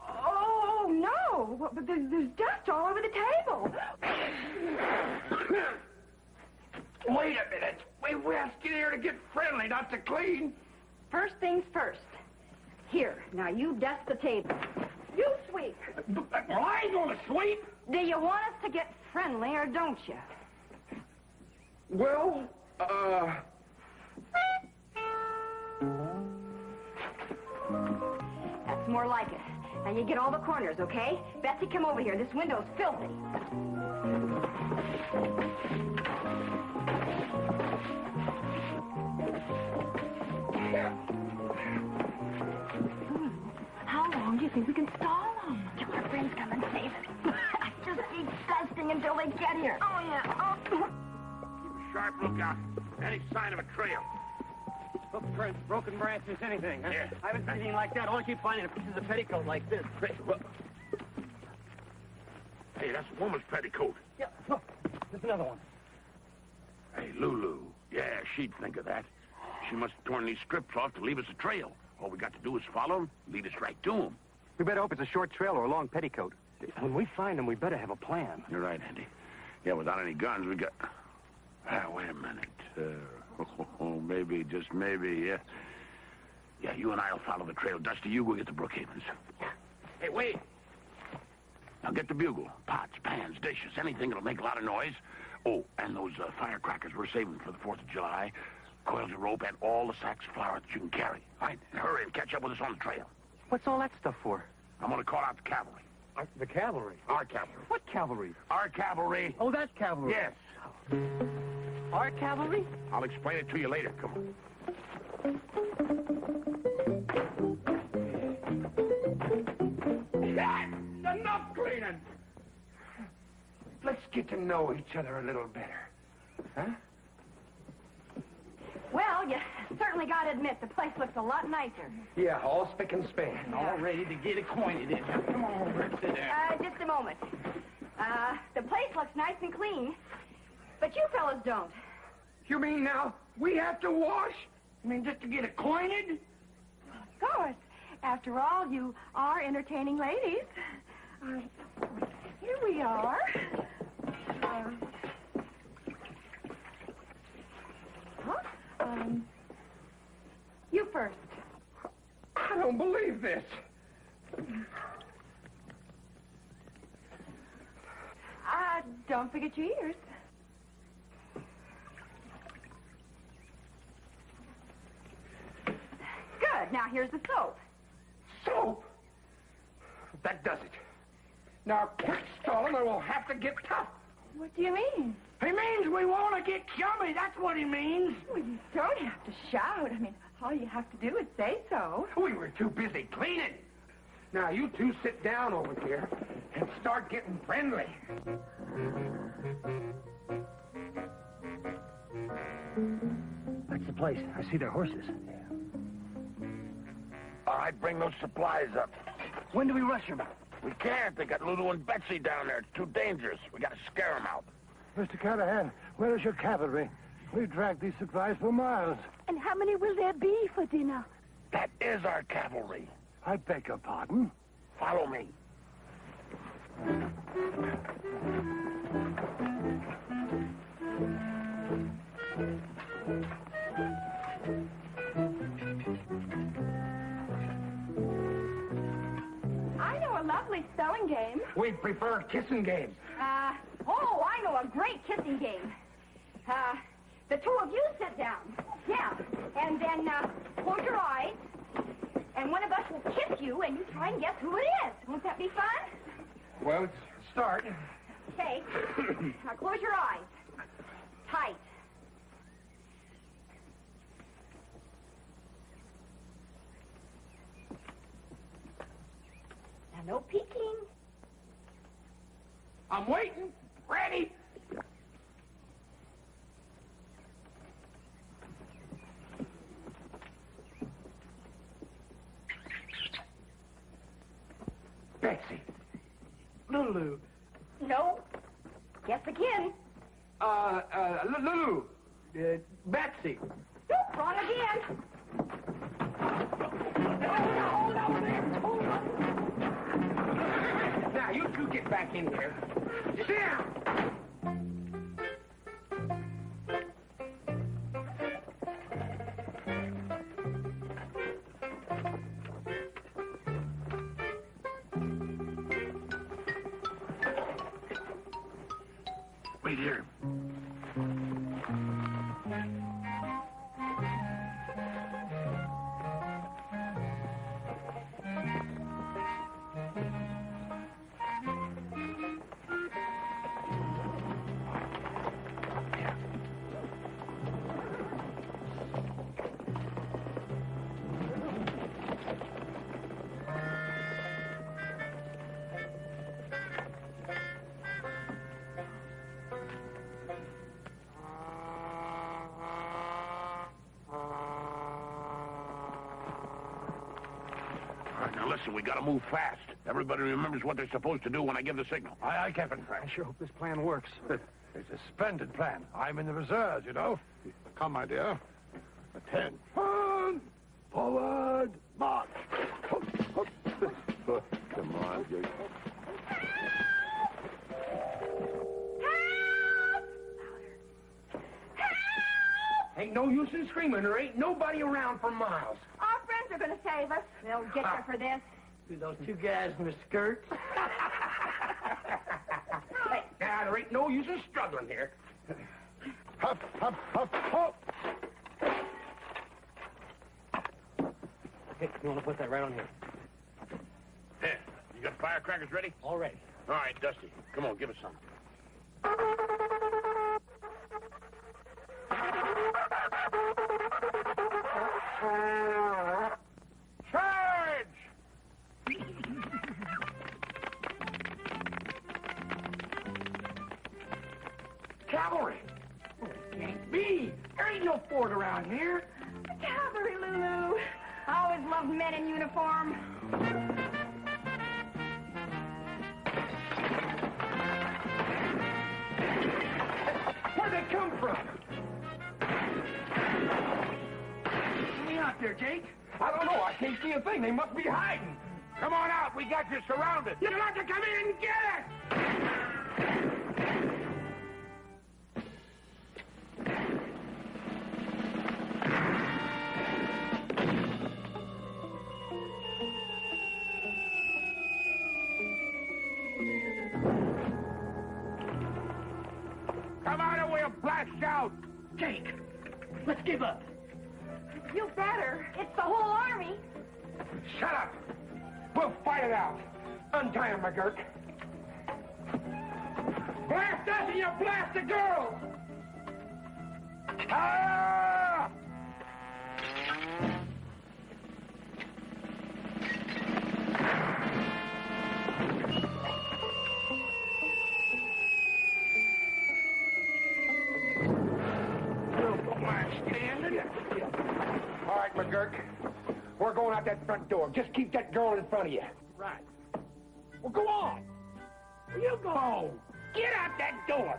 Oh, no. But there's dust all over the table. Wait a minute. We asked you here to get friendly, not to clean. First things first. Here, now you dust the table. You sweep. Well, I ain't gonna sweep. Do you want us to get friendly or don't you? Well, That's more like it. Now you get all the corners, okay? Betsy, come over here. This window's filthy. How long do you think we can stall them? Till our friends come and save us. I just keep dusting until they get here. Oh, yeah. Keep a sharp lookout. Any sign of a trail. Footprints, broken branches, anything, huh? Yeah. I haven't seen anything like that. All I keep finding are pieces of petticoat like this. Hey, that's a woman's petticoat. Yeah, look. There's another one. Hey, Lulu. Yeah, she'd think of that. She must have torn these strips off to leave us a trail. All we got to do is follow them, lead us right to them. we better hope it's a short trail or a long petticoat. When we find them, we better have a plan. You're right, Andy. Yeah, without any guns, we got... wait a minute. Maybe, just maybe, yeah. Yeah, you and I'll follow the trail. Dusty, you go get the Brookhavens. Hey, wait. Now get the bugle. Pots, pans, dishes, anything that'll make a lot of noise. Oh, and those firecrackers we're saving for the 4th of July, coils of rope, and all the sacks of flour that you can carry. All right, hurry and catch up with us on the trail. What's all that stuff for? I'm going to call out the cavalry. The cavalry? Our cavalry. What cavalry? Our cavalry. Oh, that cavalry. Yes. Our cavalry? I'll explain it to you later. Come on. Enough cleaning! Let's get to know each other a little better. Huh? Well, you certainly got to admit, the place looks a lot nicer. Yeah, all spick and span. All ready to get acquainted. Come on over and sit down. Just a moment. The place looks nice and clean, but you fellas don't. You mean now we have to wash? I mean, just to get acquainted? Of course. After all, you are entertaining ladies. Here we are. You first. I don't believe this. Don't forget your ears. Good. Now here's the soap. Soap? That does it. Now, quit stalling or we'll have to get tough. What do you mean? He means we want to get chummy. That's what he means. Well, you don't have to shout. I mean, all you have to do is say so. We were too busy cleaning. Now, you two sit down over here and start getting friendly. That's the place. I see their horses. All right, bring those supplies up. When do we rush them? We can't. They got Lulu and Betsy down there. It's too dangerous. We got to scare them out. Mr. Callahan, where is your cavalry? We've dragged these supplies for miles. And how many will there be for dinner? That is our cavalry. I beg your pardon? Follow me. I know a lovely spelling game. We'd prefer kissing games. I know a great kissing game. The two of you sit down. Yeah. And then, close your eyes. And one of us will kiss you, and you try and guess who it is. Won't that be fun? Well, let's start. Okay. Now, close your eyes. Tight. Now, no peeking. I'm waiting. Ready. Betsy. Lulu. No. Guess again. Lulu. Betsy. Nope, wrong again. Hold on. Now, you two get back in here. Sit down. Wait here. Now listen, we gotta move fast. Everybody remembers what they're supposed to do when I give the signal. Aye, Captain Frank. I sure hope this plan works. It's a splendid plan. I'm in the reserves, you know. Come, my dear. 10. Forward, march. Come on, you. Ain't no use in screaming. There ain't nobody around for miles. Our friends are going to save us. They'll get you for this. Those two guys in the skirts. Now, there ain't no use in struggling here. Hup, hup, hup, hup. Hey, you want to put that right on here? Here, you got firecrackers ready? All ready. All right, Dusty. Come on, give us some. Charge! Cavalry! Can't be. There ain't no fort around here. Cavalry, Lulu. I always loved men in uniform. Where'd they come from? Let me out there, Jake. I don't know. I can't see a thing. They must be hiding. Come on out. We got you surrounded. You'll have to come in and get it! Come on and we'll blast out. Jake, let's give up. You better. It's the whole army. Shut up. We'll fight it out. Untie him, McGurk. Blast us and you blast the girls! Ah! All right, McGurk. We're going out that front door. Just keep that girl in front of you. Right. Well, go on. You go. Get out that door.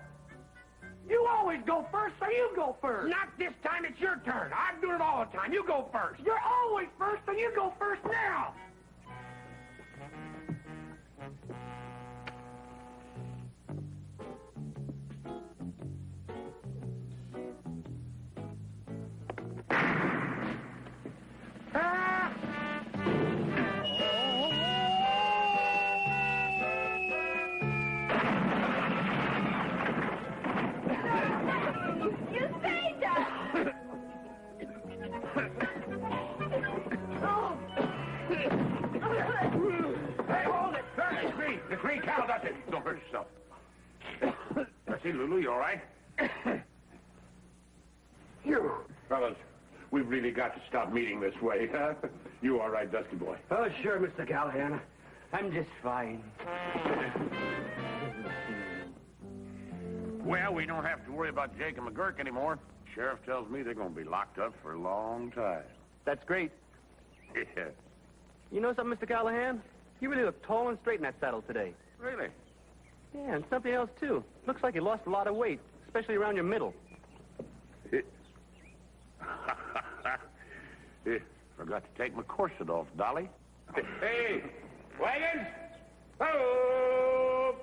You always go first, so you go first. Not this time. It's your turn. I'm doing it all the time. You go first. You're always first, so you go first now. Ah! You saved us. Oh. Hey, hold it. The Cree cow does it. Don't hurt yourself. Dusty, Lulu, you all right? You. Fellas, we've really got to stop meeting this way, huh? You all right, Dusty boy? Oh, sure, Mr. Callahan. I'm just fine. Well, we don't have to worry about Jake and McGurk anymore. Sheriff tells me they're going to be locked up for a long time. That's great. Yeah. You know something, Mr. Callahan? You really look tall and straight in that saddle today. Really? Yeah, and something else, too. Looks like you lost a lot of weight, especially around your middle. Forgot to take my corset off, Dolly. Hey, wagons! Oh!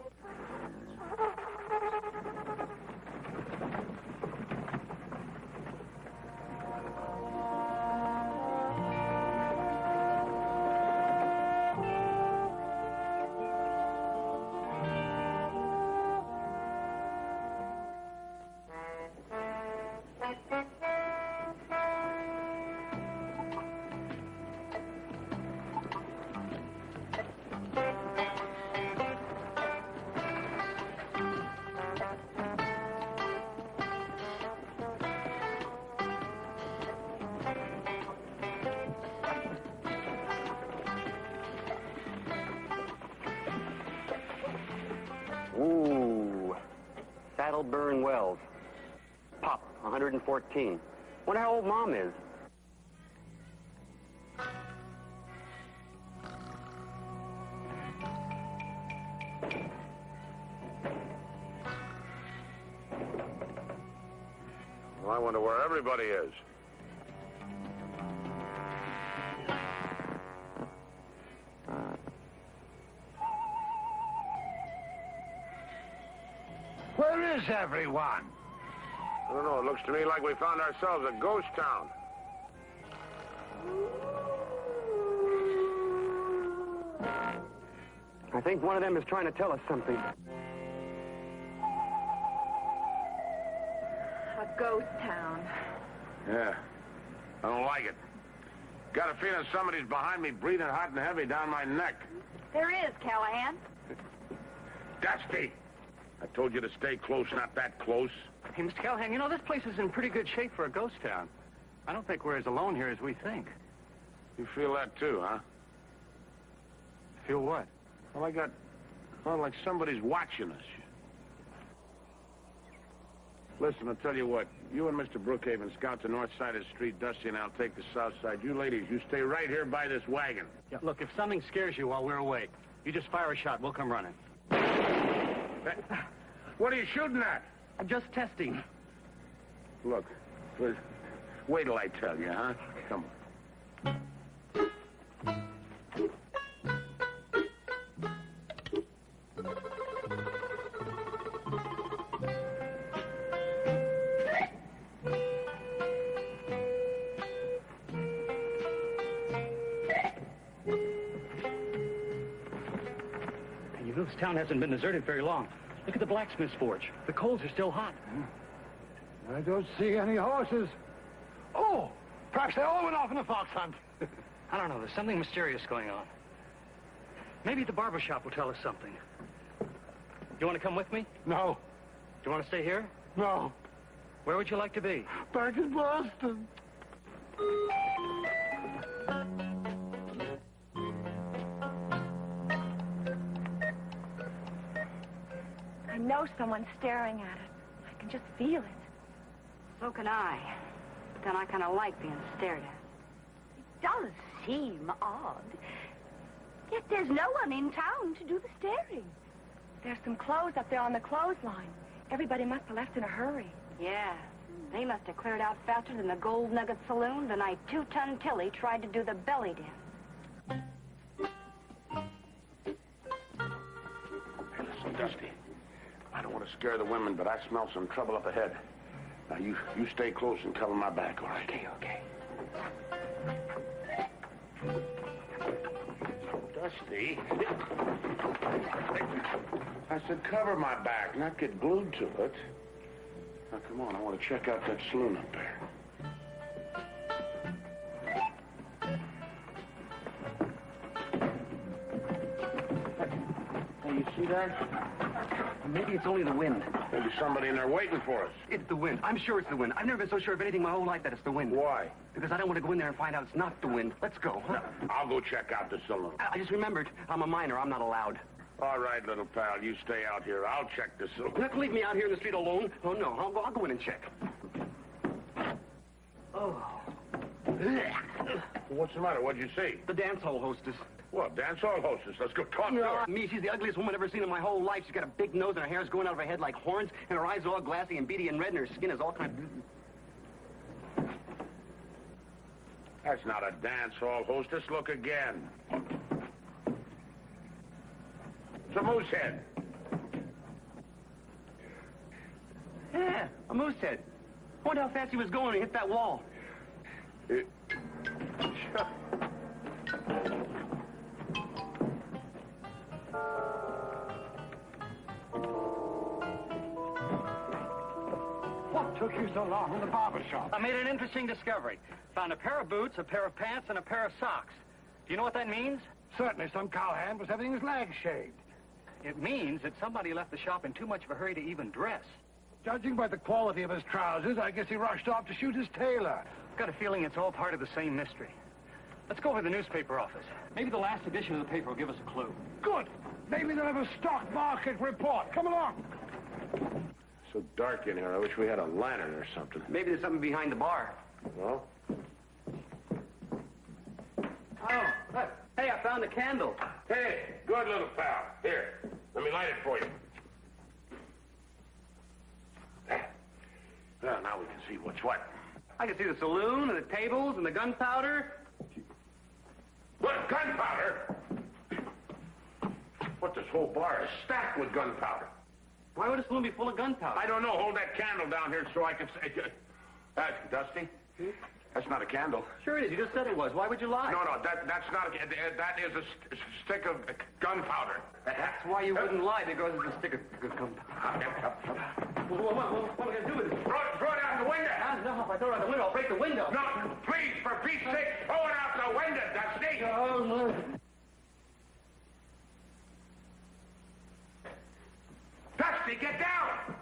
Ooh. Saddle burn wells. Pop, 114. Wonder how old Mom is. Well, I wonder where everybody is. Where is everyone? I don't know. It looks to me like we found ourselves a ghost town. I think one of them is trying to tell us something. ghost town. Yeah. I don't like it. Got a feeling somebody's behind me breathing hot and heavy down my neck. There is, Callahan. Dusty! I told you to stay close, not that close. Hey, Mr. Callahan, you know, this place is in pretty good shape for a ghost town. I don't think we're as alone here as we think. You feel that too, huh? Feel what? Well, like somebody's watching us. Listen, I'll tell you what. You and Mr. Brookhaven scout the north side of the street. Dusty and I'll take the south side. You ladies, you stay right here by this wagon. Yeah, look, if something scares you while we're away, you just fire a shot. We'll come running. What are you shooting at? I'm just testing. Look, wait till I tell you, huh? Come on. This town hasn't been deserted very long. Look at the blacksmith's forge. The coals are still hot. I don't see any horses. Oh, perhaps they all went off in a fox hunt. I don't know. There's something mysterious going on. Maybe the barber shop will tell us something. You want to come with me? No. Do you want to stay here? No. Where would you like to be? Back in Boston. I know someone's staring at it. I can just feel it. So can I. But then I kind of like being stared at. It does seem odd. Yet there's no one in town to do the staring. There's some clothes up there on the clothesline. Everybody must have left in a hurry. Yeah. They must have cleared out faster than the Gold Nugget Saloon the night 2-Ton Tilly tried to do the belly dance. Hey, listen, Dusty. I don't want to scare the women, but I smell some trouble up ahead. Now, you stay close and cover my back, all right? Okay. Dusty. I said cover my back, not get glued to it. Now, come on, I want to check out that saloon up there. Hey, you see that? Maybe it's only the wind. Maybe somebody in there waiting for us. It's the wind. I'm sure it's the wind. I've never been so sure of anything my whole life that it's the wind. Why? Because I don't want to go in there and find out it's not the wind. Let's go, huh? No, I'll go check out the saloon. I just remembered, I'm a minor. I'm not allowed. All right, little pal, you stay out here. I'll check the saloon. You're not going to leave me out here in the street alone? Oh, no. I'll go in and check. Oh. What's the matter? What'd you see? The dance hall hostess. Well, dance hall hostess. Let's go talk to her. Me, she's the ugliest woman I've ever seen in my whole life. She's got a big nose and her hair's going out of her head like horns, and her eyes are all glassy and beady and red, and her skin is all kind of... That's not a dance hall hostess. Look again. It's a moose head. Yeah, a moose head. I wonder how fast he was going when he hit that wall. What took you so long in the barber shop? I made an interesting discovery. Found a pair of boots, a pair of pants, and a pair of socks. Do you know what that means? Certainly some Callahan was having his legs shaved. It means that somebody left the shop in too much of a hurry to even dress. Judging by the quality of his trousers, I guess he rushed off to shoot his tailor. I've got a feeling it's all part of the same mystery. Let's go over to the newspaper office. Maybe the last edition of the paper will give us a clue. Good. Maybe they'll have a stock market report. Come along. So dark in here. I wish we had a lantern or something. Maybe there's something behind the bar. Well? Oh, look. Hey, I found a candle. Hey, good little pal. Here, let me light it for you. Well, now we can see what's what. I can see the saloon and the tables and the gunpowder. What, gunpowder? What, this whole bar is stacked with gunpowder. Why would a saloon be full of gunpowder? I don't know. Hold that candle down here so I can say... Dusty, That's not a candle. Sure it is. You just said it was. Why would you lie? No, that's not a... That is a stick of gunpowder. That's why you wouldn't lie, because it's a stick of gunpowder. What are we going to do with it? Throw it out the window. No, if I throw it out the window, I'll break the window. No, please, for Pete's sake, throw it out the window, Dusty. Oh, no. Dusty, get down!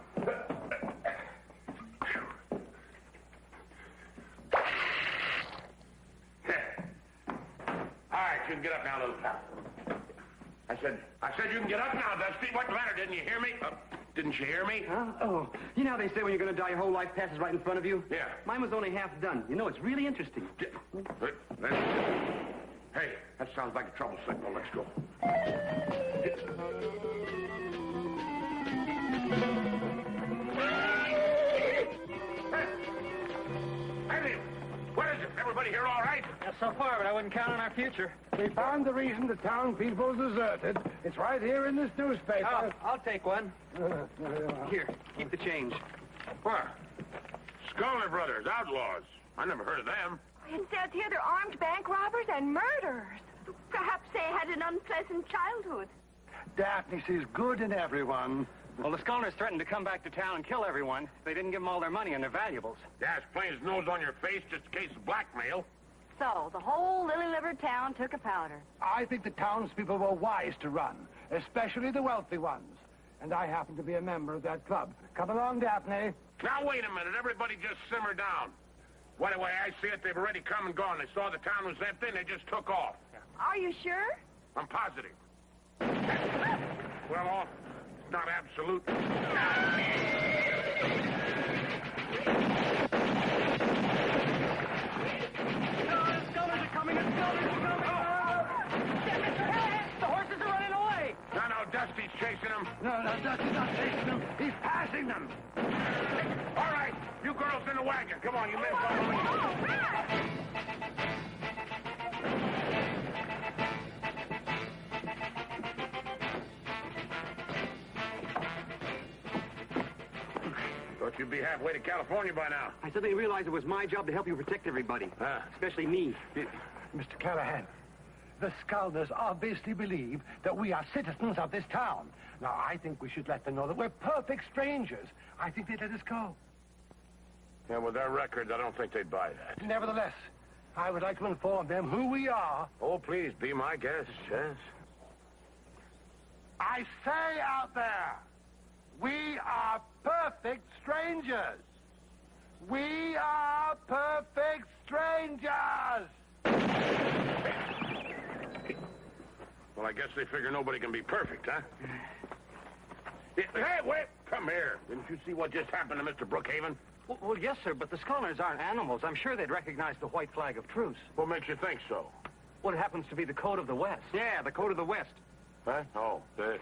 All right, you can get up now, little pal. I said you can get up now, Dusty. What matter? Didn't you hear me? Didn't you hear me? Huh? Oh, you know how they say when you're going to die, your whole life passes right in front of you? Yeah. Mine was only half done. You know, it's really interesting. Hey, that sounds like a trouble signal. Let's go. Hey, what is it? Everybody here all right? Yeah, so far, but I wouldn't count on our future. We found the reason the town people deserted. It's right here in this newspaper. Oh, I'll take one. Here, keep the change. What? Scully Brothers, outlaws. I never heard of them. It says here they're armed bank robbers and murderers. Perhaps they had an unpleasant childhood. Daphne sees good in everyone. Well, the Scullers threatened to come back to town and kill everyone if they didn't give them all their money and their valuables. Yeah, it's plain as nose on your face, just in case of blackmail. So, the whole lily-livered town took a powder. I think the townspeople were wise to run, especially the wealthy ones. And I happen to be a member of that club. Come along, Daphne. Now, wait a minute. Everybody just simmer down. Well, the way I see it, they've already come and gone. They saw the town was empty, and they just took off. Are you sure? I'm positive. Well, it's not absolute. No, the Scullers are coming! The Scullers are coming! The horses are running away! No, Dusty's chasing them. No, Dusty's not chasing them. He's passing them. All right, you girls in the wagon. Come on, you men follow me. Thought you'd be halfway to California by now. I suddenly realized it was my job to help you protect everybody. Especially me. Mr. Callahan, the Scullers obviously believe that we are citizens of this town. Now, I think we should let them know that we're perfect strangers. I think they'd let us go. Yeah, with their records, I don't think they'd buy that. Nevertheless, I would like to inform them who we are. Oh, please, be my guest, yes. I say out there, we are perfect strangers. We are perfect strangers. Well, I guess they figure nobody can be perfect, huh? Hey, wait! Come here. Didn't you see what just happened to Mr. Brookhaven? Well, yes, sir, but the Scullers aren't animals. I'm sure they'd recognize the white flag of truce. What makes you think so? Well, it happens to be the code of the West. Yeah, the code of the West. Huh? Oh, there.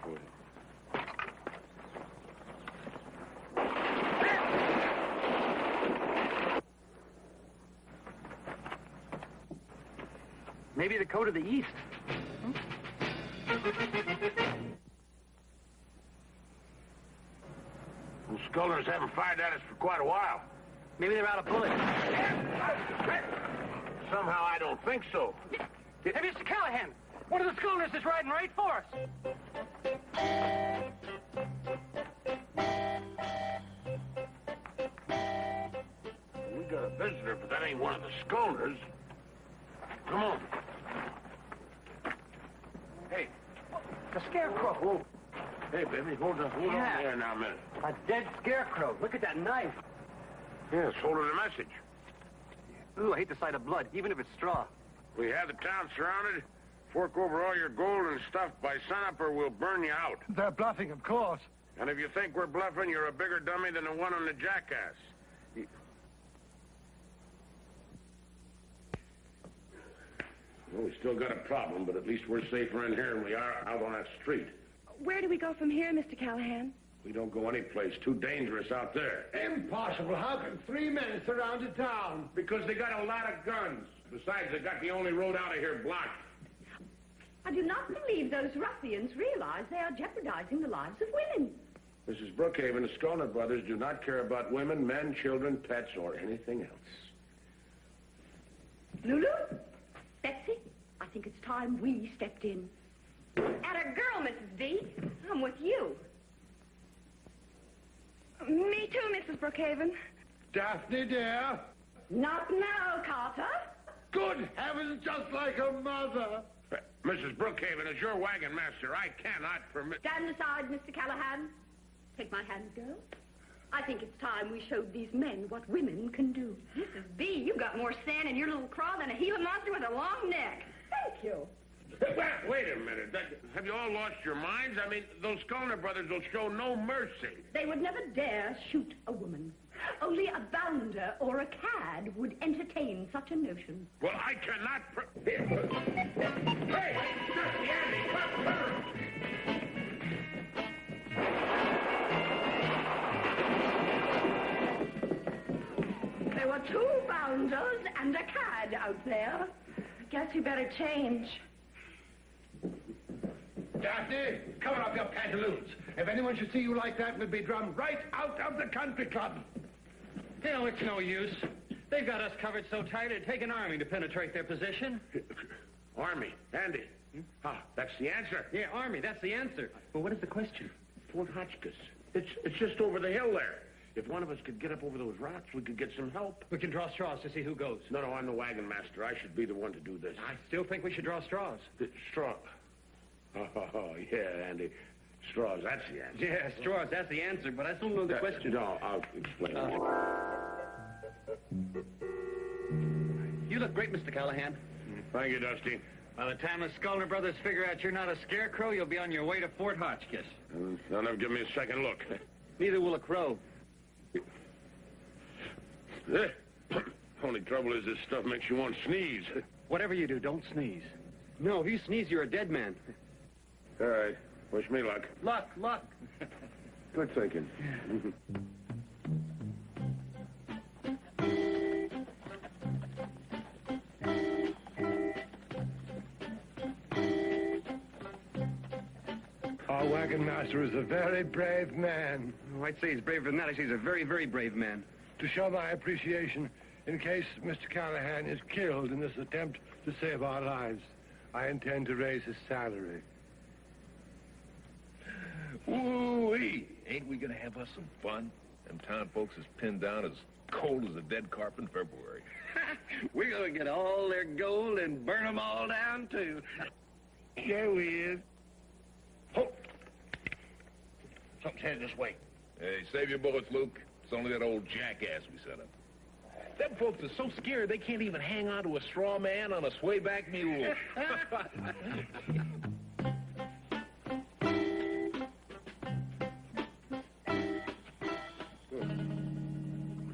Maybe the code of the East. The Scullers haven't fired at us for quite a while. Maybe they're out of bullets. Somehow I don't think so. Hey, Mr. Callahan, one of the Scullers is riding right for us. We got a visitor, but that ain't one of the Scullers. Come on. Hey. The Scarecrow. Whoa. Hey, baby, hold on there now a minute. A dead Scarecrow. Look at that knife. Yeah, it's holding a message. Ooh, I hate the sight of blood, even if it's straw. We have the town surrounded. Fork over all your gold and stuff by sunup or we'll burn you out. They're bluffing, of course. And if you think we're bluffing, you're a bigger dummy than the one on the jackass. Well, we still got a problem, but at least we're safer in here than we are out on that street. Where do we go from here, Mr. Callahan? We don't go any place. Too dangerous out there. Impossible. How can 3 men surround a town? Because they got a lot of guns. Besides, they got the only road out of here blocked. I do not believe those ruffians realize they are jeopardizing the lives of women. Mrs. Brookhaven, the Sculler brothers do not care about women, men, children, pets, or anything else. Lulu? Betsy? I think it's time we stepped in. Atta girl, Mrs. V. I'm with you. Me too, Mrs. Brookhaven. Daphne, dear. Not now, Carter. Good heavens, just like a mother. Mrs. Brookhaven, as your wagon master, I cannot permit... Stand aside, Mr. Callahan. Take my hand, girl. I think it's time we showed these men what women can do. Mrs. V, you got more sand in your little craw than a Gila monster with a long neck. Thank you. Wait a minute. Have you all lost your minds? I mean, those Skolner brothers will show no mercy. They would never dare shoot a woman. Only a bounder or a cad would entertain such a notion. Well, I cannot... Hey! Dusty, Andy, come! There were 2 bounders and a cad out there. I guess you better change. Daphne, cover up your pantaloons. If anyone should see you like that, we'll be drummed right out of the country club. You know, it's no use. They've got us covered so tight it'd take an army to penetrate their position. Army, Andy. That's the answer. Yeah, army, that's the answer. Well, what is the question? Fort Hotchkiss. It's just over the hill there. If one of us could get up over those rocks, we could get some help. We can draw straws to see who goes. No, I'm the wagon master. I should be the one to do this. I still think we should draw straws. Straw. Oh, yeah, Andy. Straws, that's the answer. Yeah, straws, that's the answer, but I still don't know the question. No, I'll explain it. You look great, Mr. Callahan. Thank you, Dusty. By the time the Skolner brothers figure out you're not a scarecrow, you'll be on your way to Fort Hotchkiss. They'll never give me a second look. Neither will a crow. Only trouble is this stuff makes you want to sneeze. Whatever you do, don't sneeze. No, if you sneeze, you're a dead man. All right. Wish me luck. Luck. Good thinking. Our wagon master is a very brave man. Oh, I'd say he's braver than that. I'd say he's a very, very brave man. To show my appreciation, in case Mr. Callahan is killed in this attempt to save our lives, I intend to raise his salary. Ooh-wee! Ain't we gonna have us some fun? Them town folks is pinned down as cold as a dead carp in February. We're gonna get all their gold and burn them all down, too. Yeah, we is. Halt! Something's headed this way. Hey, save your bullets, Luke. It's only that old jackass we set up. Them folks are so scared they can't even hang on to a straw man on a swayback mule. What's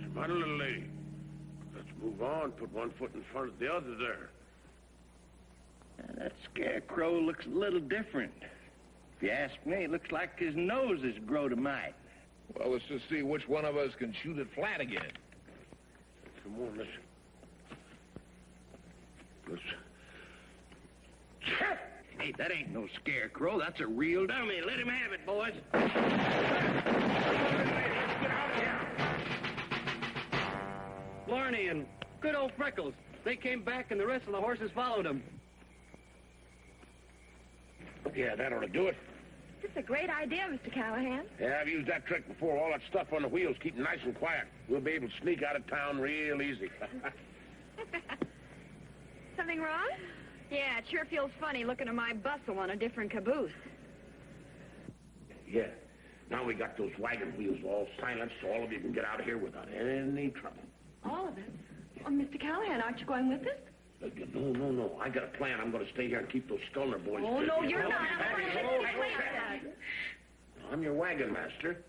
the matter, little lady? Let's move on. Put one foot in front of the other there. That scarecrow looks a little different. If you ask me, it looks like his nose has grown a mite. Well, let's just see which one of us can shoot it flat again. Come on, let's... Hey, that ain't no scarecrow. That's a real dummy. Let him have it, boys. Blarney and good old Freckles. They came back and the rest of the horses followed them. Yeah, that ought to do it. This is a great idea, Mr. Callahan. Yeah, I've used that trick before. All that stuff on the wheels, keep them nice and quiet. We'll be able to sneak out of town real easy. Something wrong? Yeah, it sure feels funny looking at my bustle on a different caboose. Yeah. Now we got those wagon wheels all silenced so all of you can get out of here without any trouble. All of it? Oh, Mr. Callahan, aren't you going with us? No. I got a plan. I'm going to stay here and keep those Skolner boys. Oh, no, you're not. I'm going to let you I'm your wagon master.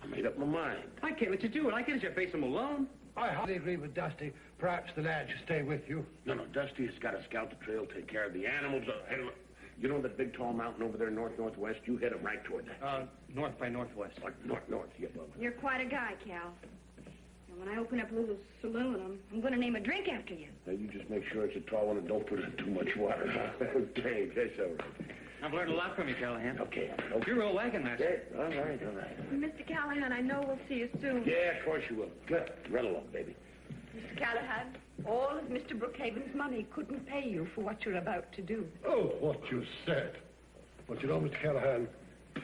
I made up my mind. I can't let you do it. I can't let you face them alone. I hardly agree with Dusty. Perhaps the lad should stay with you. No, Dusty has got to scout the trail, take care of the animals. Hey, look, you know that big tall mountain over there, north-northwest? You head him right toward that. North by northwest. North, yeah. You're quite a guy, Cal. And when I open up a little saloon, I'm going to name a drink after you. Now, you just make sure it's a tall one and don't put in too much water. Okay, that's all right. I've learned a lot from you, Callahan. Okay. You're a wagon master. Yeah, all right. Mr. Callahan, I know we'll see you soon. Yeah, of course you will. Run along, baby. Mr. Callahan, All of Mr. Brookhaven's money couldn't pay you for what you're about to do. Oh, what you said. But you know, Mr. Callahan,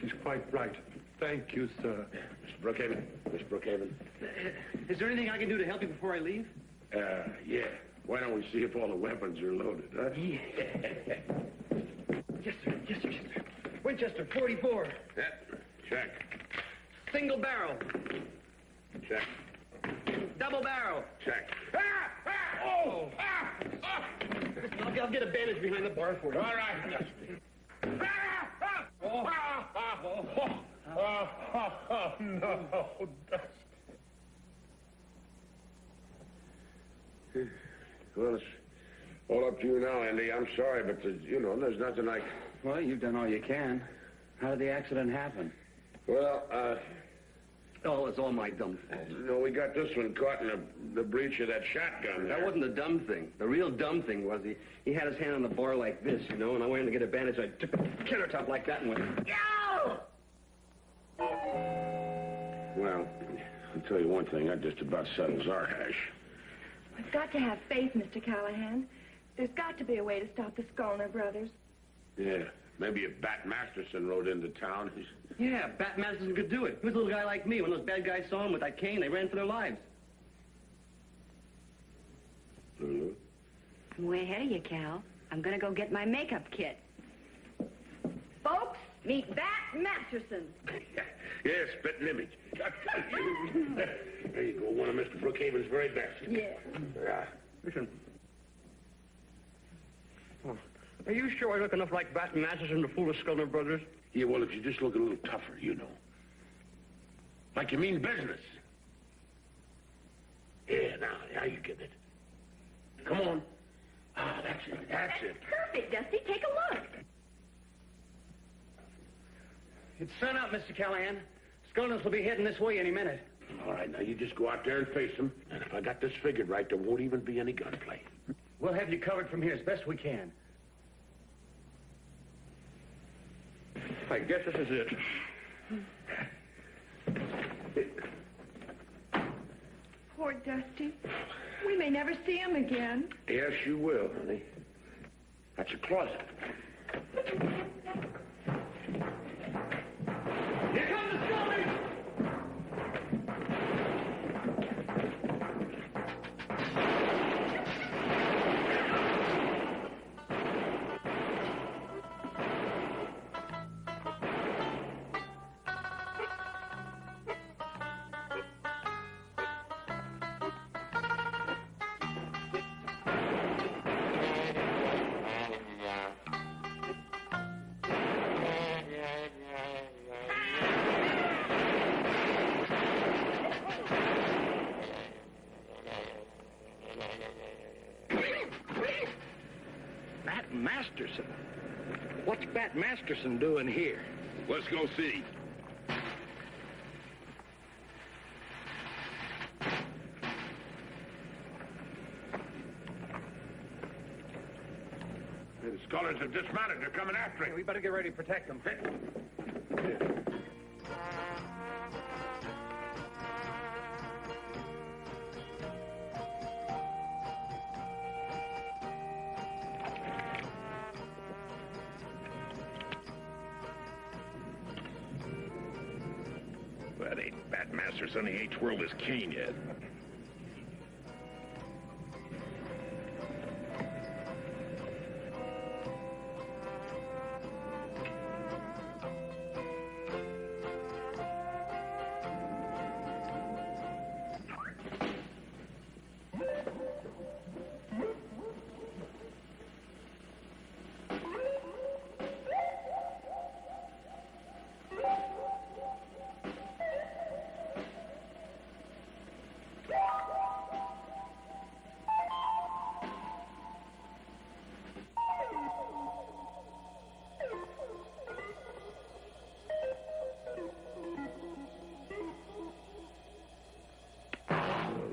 he's quite right. Thank you, sir. Mr. Brookhaven. Mr. Brookhaven. Is there anything I can do to help you before I leave? Yeah. Why don't we see if all the weapons are loaded, huh? Yeah. Yes, sir. Yes, sir. Yes, sir. Winchester, 44. Yeah. Check. Single barrel. Check. Double barrel. Check. Oh! Listen, I'll get a bandage behind the bar for you. All right. No, Dusty. Well, it's all up to you now, Andy. I'm sorry, but, there's nothing like... Well, you've done all you can. How did the accident happen? Well, Oh, it's all my dumb fault. we got this one caught in the breech of that shotgun there. That wasn't the dumb thing. The real dumb thing was he had his hand on the bar like this, and I went in to get a bandage. I took the countertop like that and went, "Yow!" Well, I'll tell you one thing. That just about settles our hash. We've got to have faith, Mr. Callahan. There's got to be a way to stop the Skolner brothers. Yeah, maybe if Bat Masterson rode into town. Yeah, Bat Masterson could do it. He was a little guy like me. When those bad guys saw him with that cane, they ran for their lives. Mm-hmm. I'm way ahead of you, Cal. I'm going to go get my makeup kit. Folks, meet Bat Masterson. Yeah, spitting image. There you go, one of Mr. Brookhaven's very best. Yeah. Listen. Are you sure I look enough like Bat Masterson to fool the Skolner brothers? Yeah, well, if you just look a little tougher, Like you mean business. Yeah, now you get it. Come on. Ah, that's it. That's it. Perfect, Dusty. Take a look. It's sun up, Mr. Callahan. Skolners will be heading this way any minute. All right, now you just go out there and face them. And if I got this figured right, there won't even be any gunplay. We'll have you covered from here as best we can. I guess this is it. Poor Dusty. We may never see him again. Yes, you will, honey. That's your closet. Here comes the Skolners! Masterson. What's Bat Masterson doing here? Let's go see. The scholars have dismounted. They're coming after him. We better get ready to protect them. That ain't Bat Masterson. He ain't twirled his cane yet.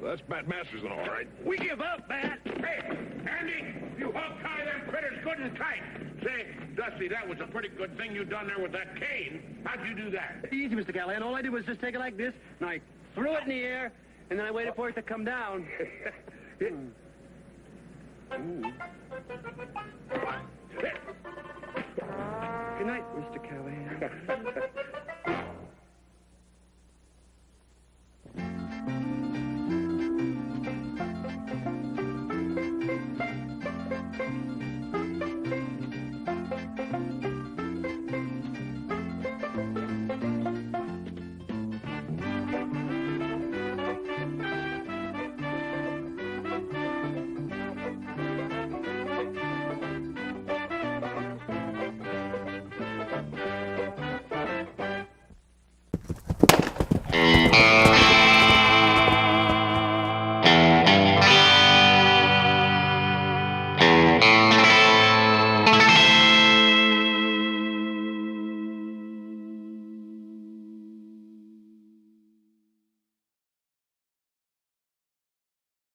That's Bat Masterson, all right. We give up, Bat! Hey, Andy, you hog-tie them critters good and tight. Say, Dusty, that was a pretty good thing you done there with that cane. How'd you do that? Easy, Mr. Callahan. All I did was just take it like this, and I threw it in the air, and then I waited for it to come down. Good night, Mr. Callahan.